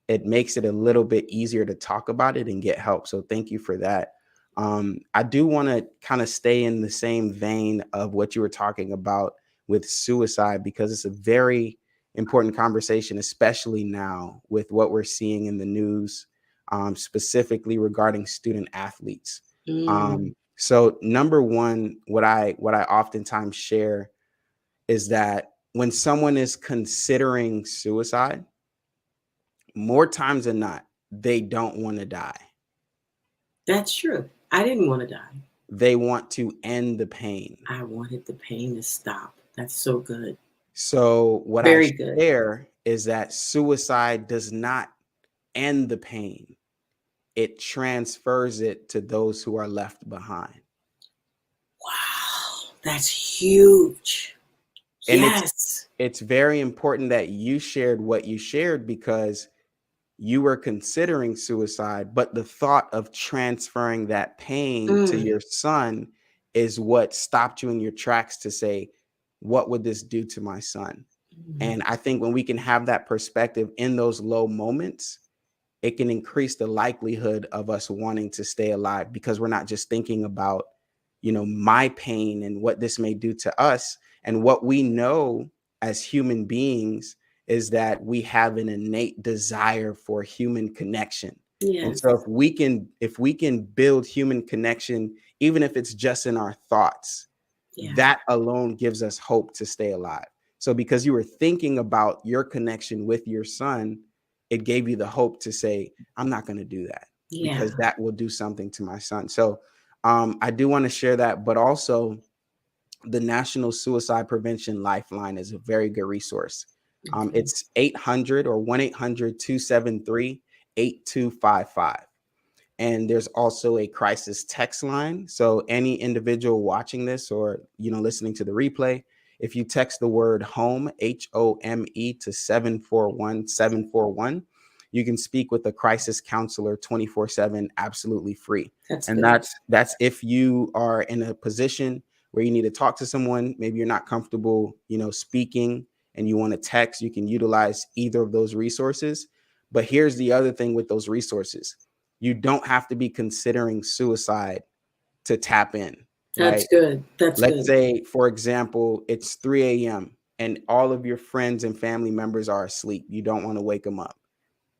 it makes it a little bit easier to talk about it and get help. So thank you for that. I do want to kind of stay in the same vein of what you were talking about with suicide, because it's a very important conversation, especially now with what we're seeing in the news, specifically regarding student athletes. Mm, So number one, what I oftentimes share is that when someone is considering suicide, more times than not, they don't want to die. that's true. I didn't want to die. They want to end the pain. I wanted the pain to stop. That's so good. So, what I Very good. share is that suicide does not end the pain, it transfers it to those who are left behind. Wow, that's huge. And Yes. it's very important that you shared what you shared, because you were considering suicide, but the thought of transferring that pain to Mm, your son is what stopped you in your tracks to say, what would this do to my son? mhm. And I think when we can have that perspective in those low moments, it can increase the likelihood of us wanting to stay alive, because we're not just thinking about, my pain and what this may do to us. And what we know as human beings is that we have an innate desire for human connection. And Yes. so if we can build human connection, even if it's just in our thoughts, Yeah. that alone gives us hope to stay alive. So because you were thinking about your connection with your son, it gave you the hope to say, I'm not going to do that, Yeah. because that will do something to my son. So I do want to share that, but also the National Suicide Prevention Lifeline is a very good resource. Okay. It's 800 or 1-800-273-8255. And there's also a crisis text line. So any individual watching this or, listening to the replay, if you text the word home, HOME, to 741-741, you can speak with a crisis counselor 24/7, absolutely free. That's And good. that's if you are in a position where you need to talk to someone, maybe you're not comfortable, speaking, and you want to text, you can utilize either of those resources. But here's the other thing with those resources. You don't have to be considering suicide to tap in, That's right? good. That's Let's good. say, for example, it's 3 a.m. and all of your friends and family members are asleep. You don't want to wake them up.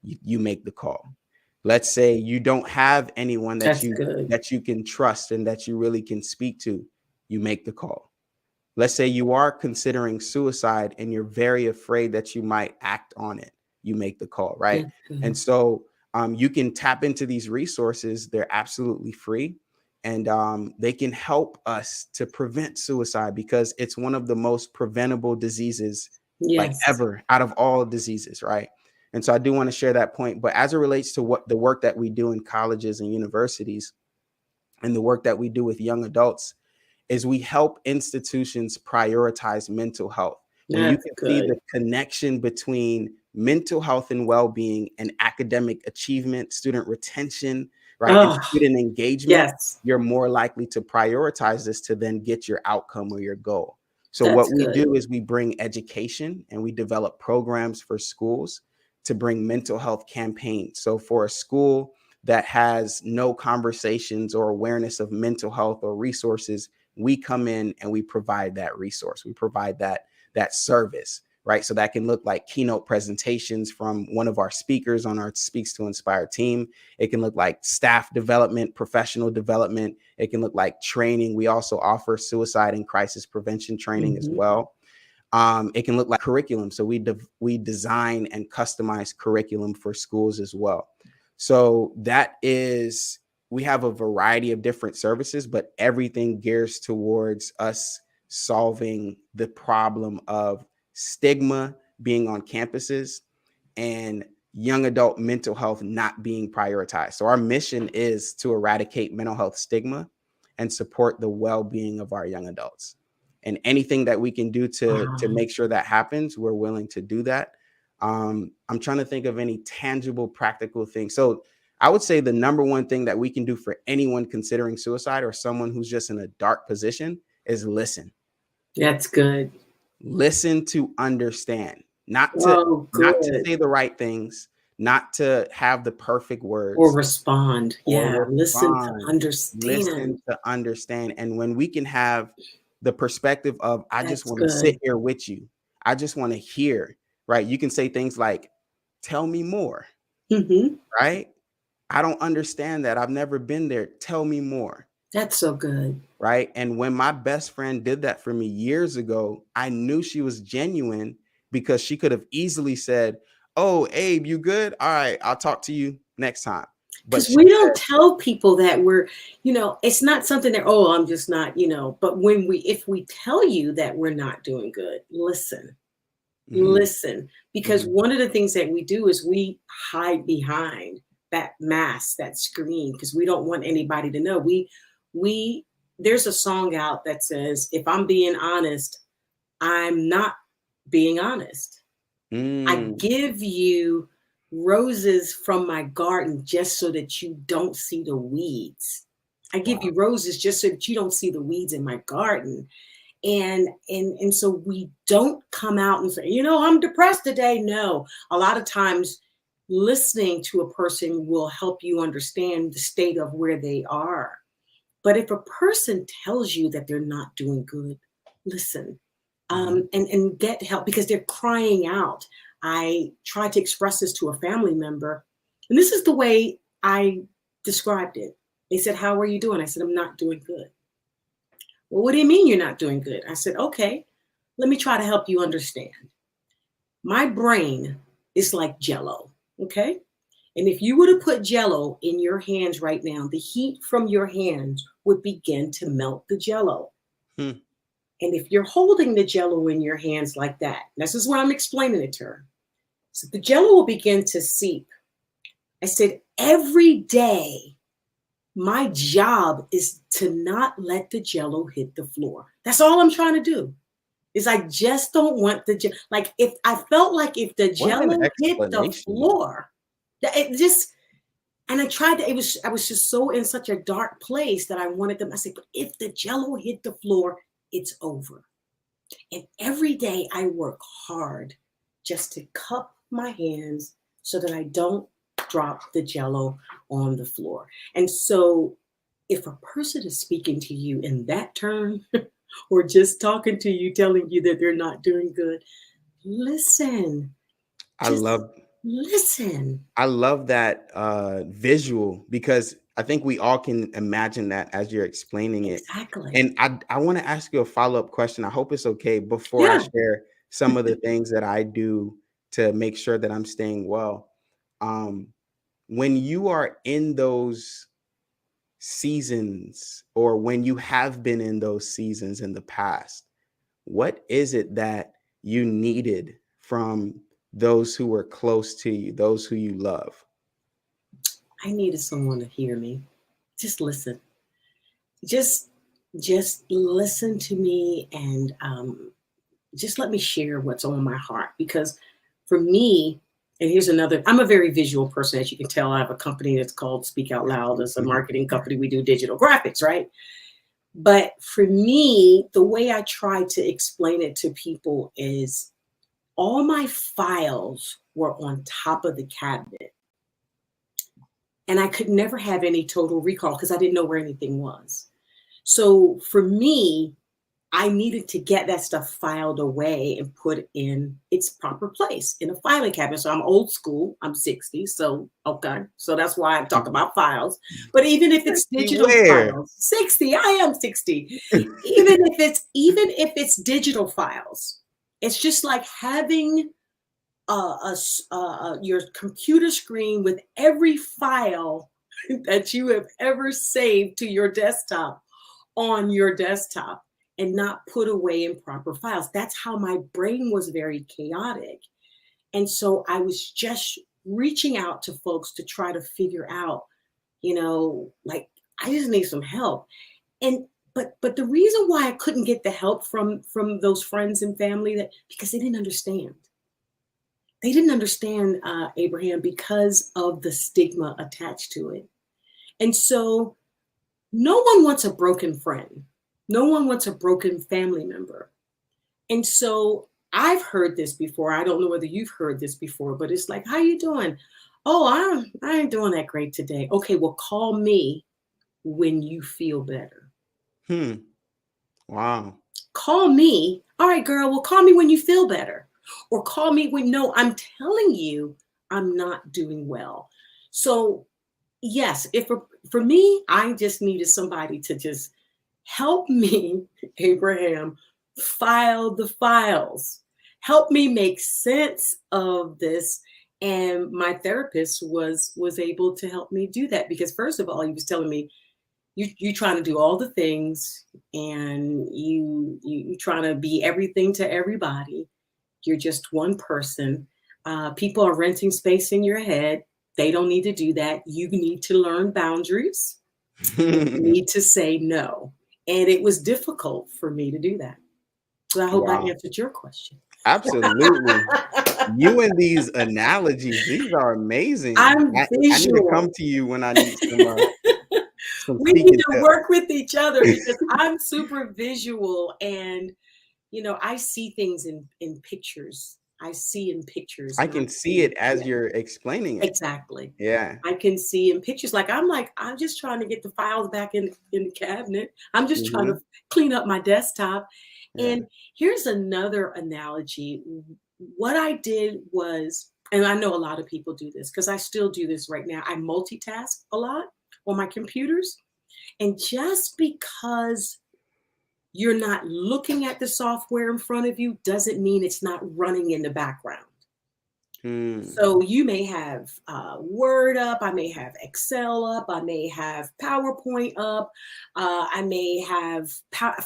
You make the call. Let's say you don't have anyone that That's you good. that you can trust and that you really can speak to. You make the call. Let's say you are considering suicide and you're very afraid that you might act on it. You make the call, right? That's And good. so you can tap into these resources. They're absolutely free. And they can help us to prevent suicide because it's one of the most preventable diseases like Yes. ever out of all diseases, right? And so I do want to share that point. But as it relates to what the work that we do in colleges and universities and the work that we do with young adults, is we help institutions prioritize mental health. When you That's can see good. the connection between mental health and well-being and academic achievement, student retention, right, and Oh, student engagement, yes. you're more likely to prioritize this to then get your outcome or your goal. So That's what we good. do is we bring education and we develop programs for schools to bring mental health campaigns. So for a school that has no conversations or awareness of mental health or resources, we come in and we provide that resource. We provide that service, right? So that can look like keynote presentations from one of our speakers on our Speaks to Inspire team. It can look like staff development, professional development. It can look like training. We also offer suicide and crisis prevention training as Hmm. well. It can look like curriculum. So we design and customize curriculum for schools as well. So we have a variety of different services, but everything gears towards us solving the problem of stigma being on campuses and young adult mental health not being prioritized. So our mission is to eradicate mental health stigma and support the well-being of our young adults. And anything that we can do to Wow. make sure that happens, we're willing to do that. I'm trying to think of any tangible, practical thing. So I would say the number one thing that we can do for anyone considering suicide or someone who's just in a dark position is listen. That's good. Listen to understand, not to Oh, not to good. say the right things, not to have the perfect Or words respond. or Yeah. Listen to respond. understand. Listen to understand. And when we can have the perspective of, I just That's want to sit good. here with you. I just want to hear, right? You can say things like, tell me more, Hmm. right? I don't understand that. I've never been there. Tell me more. That's so good. Right. And when my best friend did that for me years ago, I knew she was genuine because she could have easily said, oh, Abe, you good? All right, I'll talk to you next time. But Because she we don't said, tell people that it's not something that, oh, I'm just not, but if we tell you that we're not doing good, listen. mhm, Listen, because mhm, one of the things that we do is we hide behind that mask, that screen, because we don't want anybody to know. We there's a song out that says, if I'm being honest, I'm not being honest. I mm, give you roses from my garden just so that you don't see the weeds. I give wow. you roses just so that you don't see the weeds in my garden. And so we don't come out and say, I'm depressed today. No, a lot of times listening to a person will help you understand the state of where they are. But if a person tells you that they're not doing good, listen, Mhm, and get help because they're crying out. I tried to express this to a family member, and this is the way I described it. They said, how are you doing? I said, I'm not doing good. Well, what do you mean you're not doing good? I said, okay, let me try to help you understand. My brain is like jello, okay? And if you were to put jello in your hands right now, the heat from your hands would begin to melt the jello. hmm, And if you're holding the jello in your hands like that, this is where I'm explaining it to her. So the jello will begin to seep. I said, every day My job is to not let the jello hit the floor. That's all I'm trying to do. Is I just don't want the like if I felt like if the What an jello hit the explanation. floor, that it just and I tried to, I was just so in such a dark place that I wanted them. I said, but if the jello hit the floor, it's over. And every day I work hard just to cup my hands so that I don't drop the jello on the floor. And so if a person is speaking to you in that term or just talking to you, telling you that they're not doing good, listen, I just love listen. I love that visual because I think we all can imagine that as you're explaining it. Exactly. And I want to ask you a follow-up question. I hope it's okay before I Yeah. share some of the things that I do to make sure that I'm staying well. Um, when you are in those seasons or when you have been in those seasons in the past, what is it that you needed from those who were close to you, those who you love? I needed someone to hear me. Just listen. Just just listen to me and just let me share what's on my heart because for me, and here's another, I'm a very visual person. As you can tell, I have a company that's called Speak Out Loud. It's a marketing company. We do digital graphics, right? But for me, the way I try to explain it to people is all my files were on top of the cabinet. And I could never have any total recall because I didn't know where anything was. So for me, I needed to get that stuff filed away and put in its proper place in a filing cabinet. So I'm old school. I'm 60. So, okay. So that's why I talk about files. But even if it's digital Beware. files, 60, I am 60. Even if it's digital files, it's just like having your computer screen with every file that you have ever saved to your desktop on your desktop and not put away in proper files. That's how my brain was very chaotic. And so I was just reaching out to folks to try to figure out, like I just need some help. And but the reason why I couldn't get the help from those friends and family that because they didn't understand. They didn't understand Abraham because of the stigma attached to it. And so no one wants a broken friend. No one wants a broken family member. And so I've heard this before. I don't know whether you've heard this before, but it's like, how you doing? Oh, I ain't doing that great today. Okay, well, call me when you feel better. Wow. Call me. All right, girl, well, call me when you feel better. Or call me when, no, I'm telling you, I'm not doing well. So yes, if for me, I just needed somebody to just help me, Abraham, file the files. Help me make sense of this. And my therapist was able to help me do that because first of all, he was telling me, you trying to do all the things and you trying to be everything to everybody. You're just one person. People are renting space in your head. They don't need to do that. You need to learn boundaries. You need to say no. And it was difficult for me to do that. So I hope I Wow. answered your question. Absolutely. You and these analogies, these are amazing. I'm I need to visual. come to you when I need some We need speaking to tips. work with each other because I'm super visual and I see things in pictures. I see in pictures I and I can see see, it as yeah, you're explaining it. exactly. Yeah. I can see in pictures. I'm just trying to get the files back in the cabinet. I'm just trying to Mhm. clean up my desktop. Yeah. And here's another analogy. What I did was, and I know a lot of people do this because I still do this right now. I multitask a lot on my computers. And just because you're not looking at the software in front of you doesn't mean it's not running in the background. Mm. So you may have Word up, I may have Excel up, I may have PowerPoint up, I may have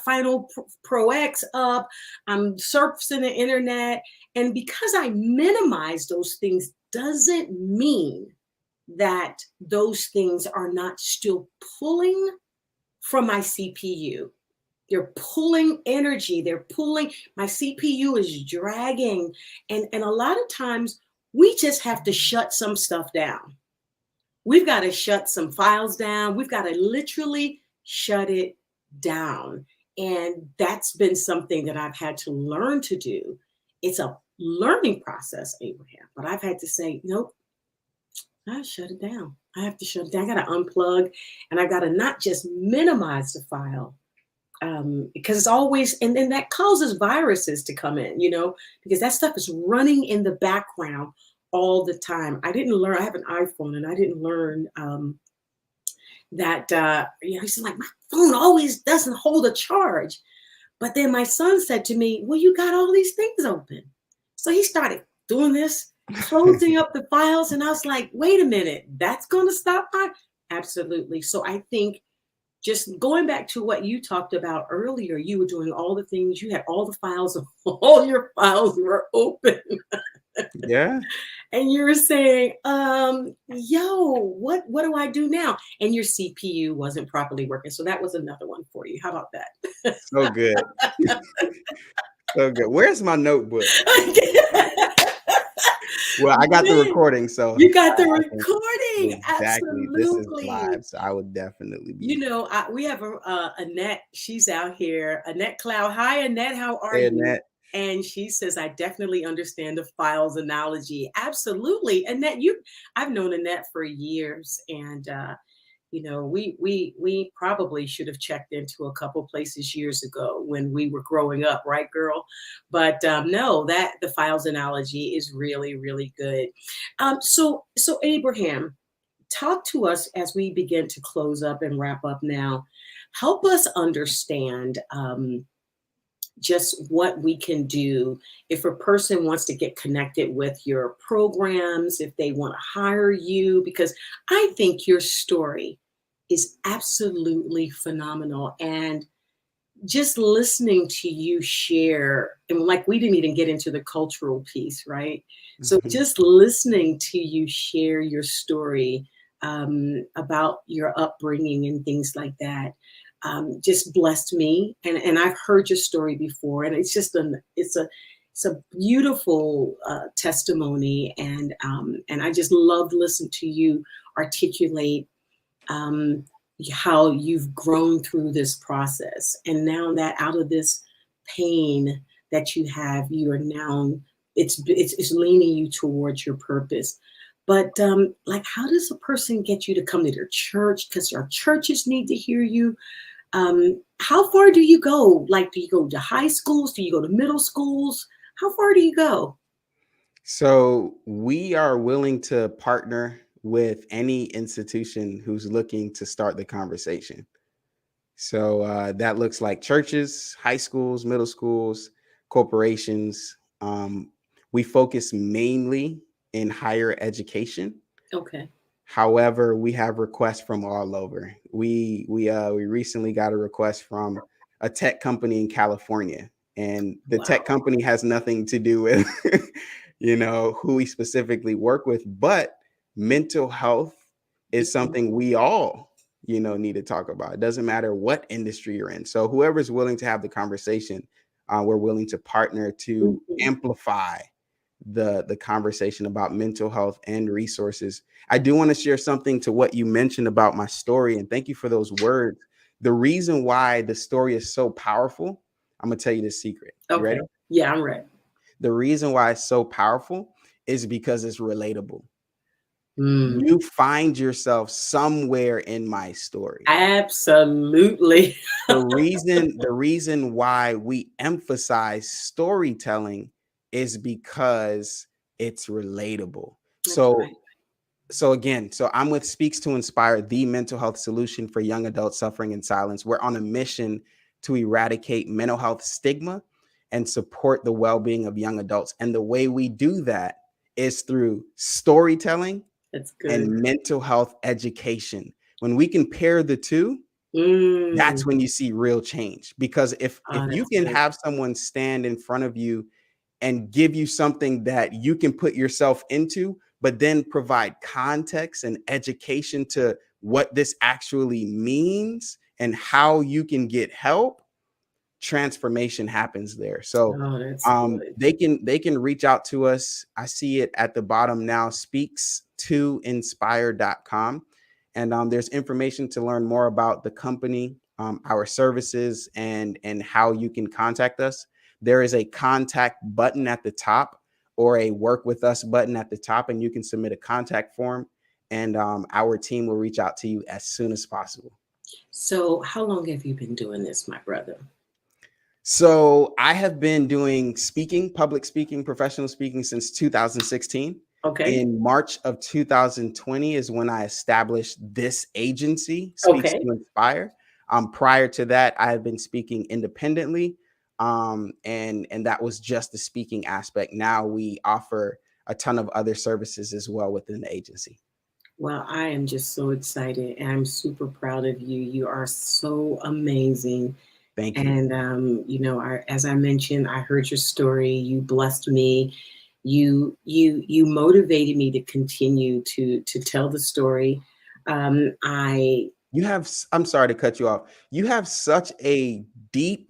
Final Pro X up, I'm surfing the internet. And because I minimize those things doesn't mean that those things are not still pulling from my CPU. They're pulling energy. They're pulling, my CPU is dragging. And a lot of times we just have to shut some stuff down. We've got to shut some files down. We've got to literally shut it down. And that's been something that I've had to learn to do. It's a learning process, Abraham, but I've had to say, nope, I shut it down. I have to shut it down. I got to unplug, and I got to not just minimize the file, because it's always, and then that causes viruses to come in, because that stuff is running in the background all the time. I have an iPhone, and I didn't learn that, he's like, my phone always doesn't hold a charge. But then my son said to me, well, you got all these things open. So he started doing this, closing up the files. And I was like, wait a minute, that's going to stop by? Absolutely. So I think, just going back to what you talked about earlier, you were doing all the things, you had all the files, all your files were open. Yeah. And you were saying, yo, what do I do now? And your CPU wasn't properly working. So that was another one for you. How about that? So good. So good. Where's my notebook? Well, I got the recording, so you got the recording. exactly. This is Absolutely. live, so I would definitely be. We have Annette. She's out here. Annette Cloud. Hi, Annette. How are Hey, you? Annette. And she says, I definitely understand the files analogy. Absolutely. Annette, I've known Annette for years, and we probably should have checked into a couple places years ago when we were growing up, right, girl? But no, that the files analogy is really, really good. So Abraham, talk to us as we begin to close up and wrap up now. Help us understand just what we can do if a person wants to get connected with your programs, if they want to hire you, because I think your story is absolutely phenomenal. And just listening to you share, and like, we didn't even get into the cultural piece, right? So just listening to you share your story about your upbringing and things like that just blessed me. And I've heard your story before, and it's just it's a beautiful testimony, and I just love listening to you articulate how you've grown through this process, and now that out of this pain that you have, you are now, it's leaning you towards your purpose. But like, how does a person get you to come to their church? Because our churches need to hear you. How far do you go? Like, do you go to high schools? Do you go to middle schools? How far do you go? So we are willing to partner with any institution who's looking to start the conversation. So that looks like churches, high schools, middle schools, corporations. We focus mainly in higher education. Okay. However, we have requests from all over. We recently got a request from a tech company in California, and the tech company has nothing to do with who we specifically work with, but mental health is something we all need to talk about. It doesn't matter what industry you're in. So whoever's willing to have the conversation, we're willing to partner to amplify the conversation about mental health and resources. I do want to share something to what you mentioned about my story, and thank you for those words. The reason why the story is so powerful, I'm gonna tell you the secret. Okay. You ready? Yeah, I'm ready. The reason why it's so powerful is because it's relatable. You find yourself somewhere in my story. Absolutely. The reason why we emphasize storytelling is because it's relatable. So again, I'm with Speaks to Inspire, the mental health solution for young adults suffering in silence. We're on a mission to eradicate mental health stigma and support the well-being of young adults. And the way we do that is through storytelling and mental health education. When we can pair the two, that's when you see real change. Because if you can have someone stand in front of you and give you something that you can put yourself into but then provide context and education to what this actually means and how you can get help, transformation happens there. So Oh, that's good. they can reach out to us. I see it at the bottom now, speaks2inspire.com. And there's information to learn more about the company, our services, and how you can contact us. There is a contact button at the top or a work with us button at the top, and you can submit a contact form, and our team will reach out to you as soon as possible. So, how long have you been doing this, my brother? So I have been doing speaking, public speaking, professional speaking since 2016. Okay. In March of 2020 is when I established this agency, Speaks Okay. to Inspire. Prior to that, I had been speaking independently, and that was just the speaking aspect. Now we offer a ton of other services as well within the agency. Well, I am just so excited and I'm super proud of you. You are so amazing. Thank you. And, as I mentioned, I heard your story. You blessed me. You motivated me to continue to tell the story. I I'm sorry to cut you off. You have such a deep,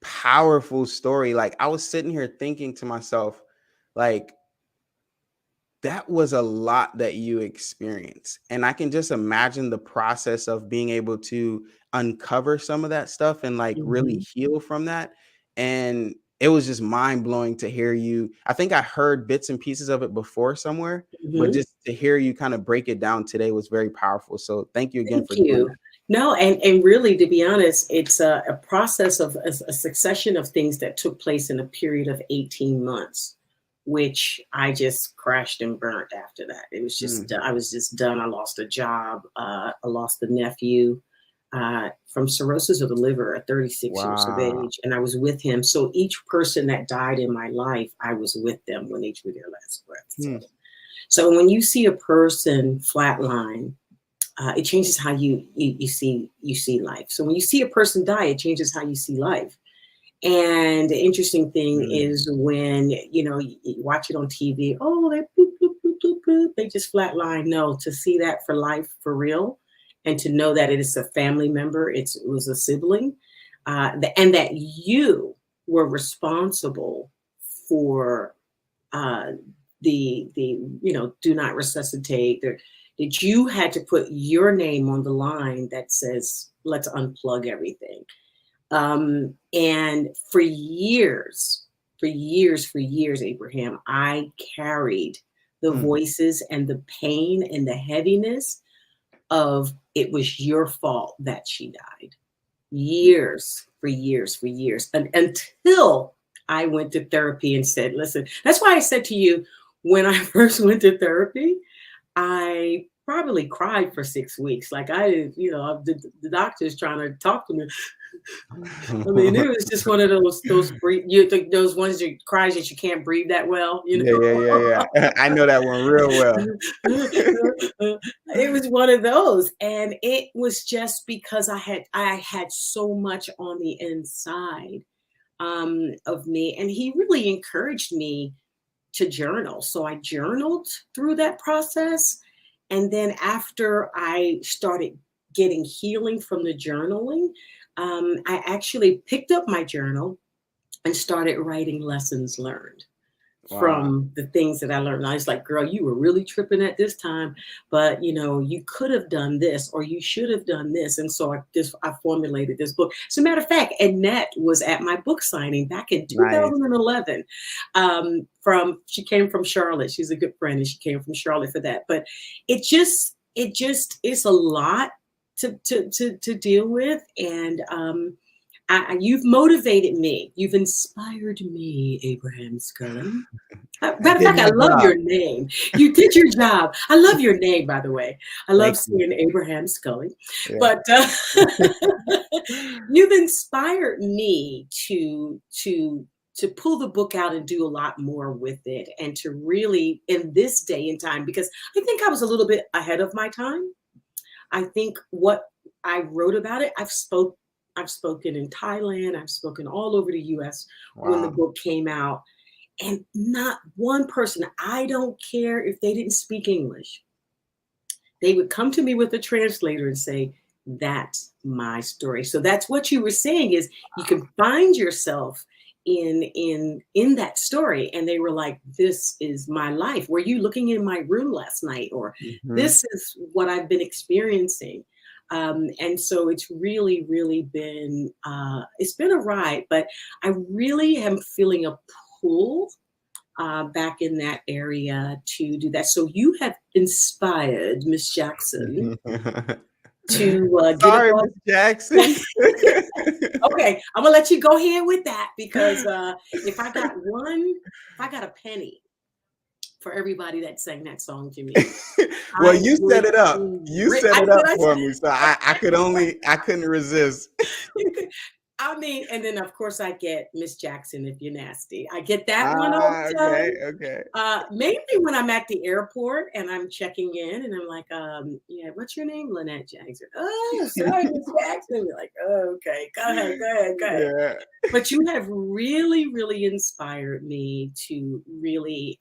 powerful story. Like, I was sitting here thinking to myself, like, that was a lot that you experienced. And I can just imagine the process of being able to uncover some of that stuff and like really Mhm, heal from that. And it was just mind blowing to hear you. I think I heard bits and pieces of it before somewhere, but mhm. just to hear you kind of break it down today was very powerful. So thank you again Thank for doing you. No, and really, to be honest, it's a process of a succession of things that took place in a period of 18 months, which I just crashed and burnt after that. It was that. just, I was just done. I lost a job. I lost a nephew from cirrhosis of the liver at 36 years of Wow. age, and I was with him. So each person that died in my life, I was with them when they drew their last breath. Hmm. So when you see a person flatline, it changes how you see life. So when you see a person die, it changes how you see life. And the interesting thing Hmm. is when you watch it on TV, oh, they boop, boop, boop, boop, boop, they just flatline. No, to see that for life, for real, and to know that it is a family member, it was a sibling, and that you were responsible for uh, the do not resuscitate, that you had to put your name on the line that says let's unplug everything. And for years, Abraham, I carried the Hmm. voices and the pain and the heaviness of it was your fault that she died. For years, and until I went to therapy and said, listen, that's why I said to you, when I first went to therapy, I probably cried for 6 weeks. Like the doctor's trying to talk to me. I mean, it was just one of those breathe, those ones that cries that you can't breathe that well, Yeah, yeah, yeah, yeah. I know that one real well. It was one of those, and it was just because I had so much on the inside of me, and he really encouraged me to journal. So I journaled through that process, and then after I started getting healing from the journaling, I actually picked up my journal and started writing lessons learned Wow. from the things that I learned. I was like, girl, you were really tripping at this time, but you could have done this or you should have done this. And so I formulated this book. As a matter of fact, Annette was at my book signing back in Nice. 2011. She came from Charlotte. She's a good friend, and she came from Charlotte for that. But it just is a lot to deal with. And you've motivated me. You've inspired me, Abraham Sculley. I Matter of did fact, I my love job. your name. You did your job. I love your name, by the way. I love Thank you. seeing Abraham Sculley. Yeah. But you've inspired me to pull the book out and do a lot more with it, and to really, in this day and time, because I think I was a little bit ahead of my time. I think what I wrote about it, I've spoken in Thailand, I've spoken all over the US when the Wow. book came out. And not one person, I don't care if they didn't speak English, they would come to me with a translator and say, that's my story. So that's what you were saying, is you can find yourself in that story. And they were like, this is my life. Were you looking in my room last night? Or this is what I've been experiencing. And so it's really, really been, it's been a ride, but I really am feeling a pull back in that area to do that. So you have inspired Miss Jackson to get Sorry, up Miss Jackson. Okay, I'm gonna let you go ahead with that, because if I got a penny for everybody that sang that song to me, Well, I you set would it up. be You rich. set it up for me, so I couldn't resist. I mean, and then of course I get Miss Jackson if you're nasty. I get that one all the time. Okay. Maybe when I'm at the airport and I'm checking in and I'm like, yeah, what's your name? Lynette Jackson. Oh, sorry, Miss Jackson. You're like, oh, okay, go ahead. Yeah. But you have really, really inspired me to really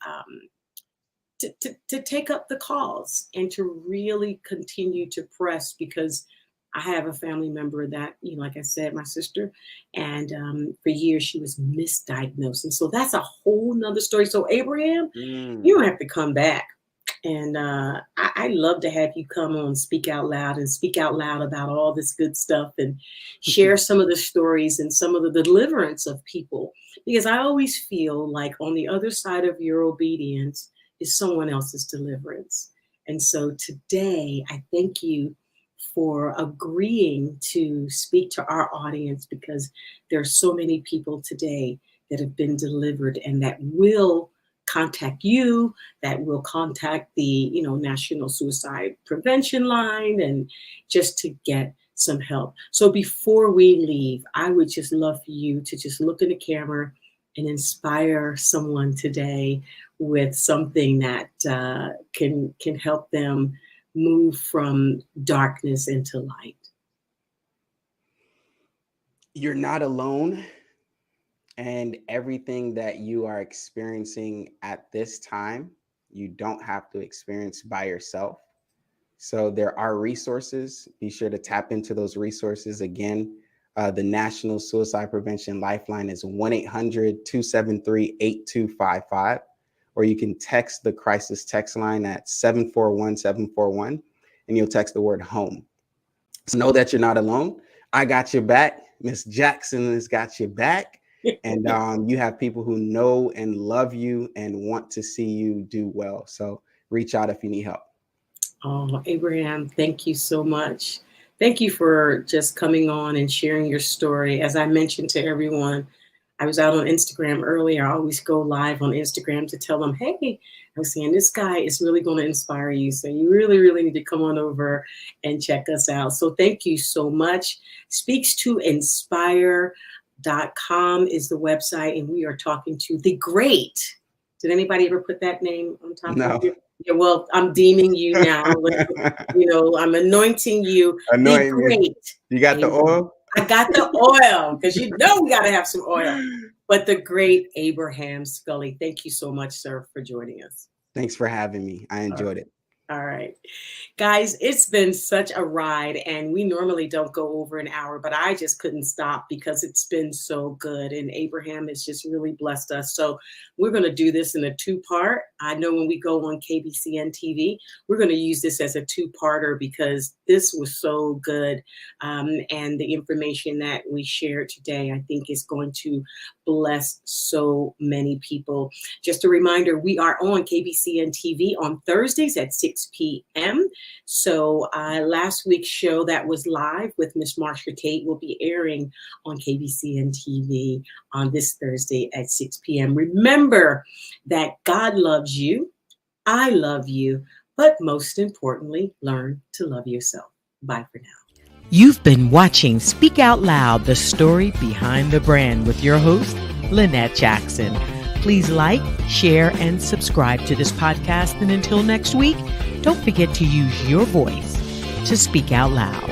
to take up the cause and to really continue to press, because I have a family member that, like I said, my sister, and for years she was misdiagnosed. And so that's a whole nother story. So Abraham, you don't have to come back. And I love to have you come on Speak Out Loud and speak out loud about all this good stuff and share some of the stories and some of the deliverance of people. Because I always feel like on the other side of your obedience is someone else's deliverance. And so today, I thank you for agreeing to speak to our audience, because there are so many people today that have been delivered and that will contact you, that will contact the National Suicide Prevention Line, and just to get some help. So before we leave, I would just love for you to just look in the camera and inspire someone today with something that can help them move from darkness into light. You're not alone, and everything that you are experiencing at this time, you don't have to experience by yourself. So there are resources. Be sure to tap into those resources. Again, the National Suicide Prevention Lifeline is 1-800-273-8255, or you can text the crisis text line at 741-741, and you'll text the word home. So know that you're not alone. I got your back. Miss Jackson has got your back. And you have people who know and love you and want to see you do well. So reach out if you need help. Oh, Abraham, thank you so much. Thank you for just coming on and sharing your story. As I mentioned to everyone, I was out on Instagram earlier. I always go live on Instagram to tell them, hey, I was saying this guy is really going to inspire you. So you really, really need to come on over and check us out. So thank you so much. Speaks2inspire.com is the website, and we are talking to the great. Did anybody ever put that name on top of it? Yeah, well, I'm deeming you now. I'm anointing you. The great. You got the oil? I got the oil, because we got to have some oil. But the great Abraham Sculley, thank you so much, sir, for joining us. Thanks for having me. I enjoyed it. All right. Guys, it's been such a ride, and we normally don't go over an hour, but I just couldn't stop because it's been so good, and Abraham has just really blessed us. So we're going to do this in a two-part. I know when we go on KBCN TV, we're going to use this as a two-parter because this was so good, and the information that we shared today, I think, is going to bless so many people. Just a reminder, we are on KBCN TV on Thursdays at 6 p.m. So last week's show that was live with Miss Marsha Tate will be airing on KBCN TV on this Thursday at 6 p.m. Remember that God loves you, I love you, but most importantly, learn to love yourself. Bye for now. You've been watching Speak Out Loud, the story behind the brand with your host, Lynette Jackson. Please like, share, and subscribe to this podcast. And until next week, don't forget to use your voice to speak out loud.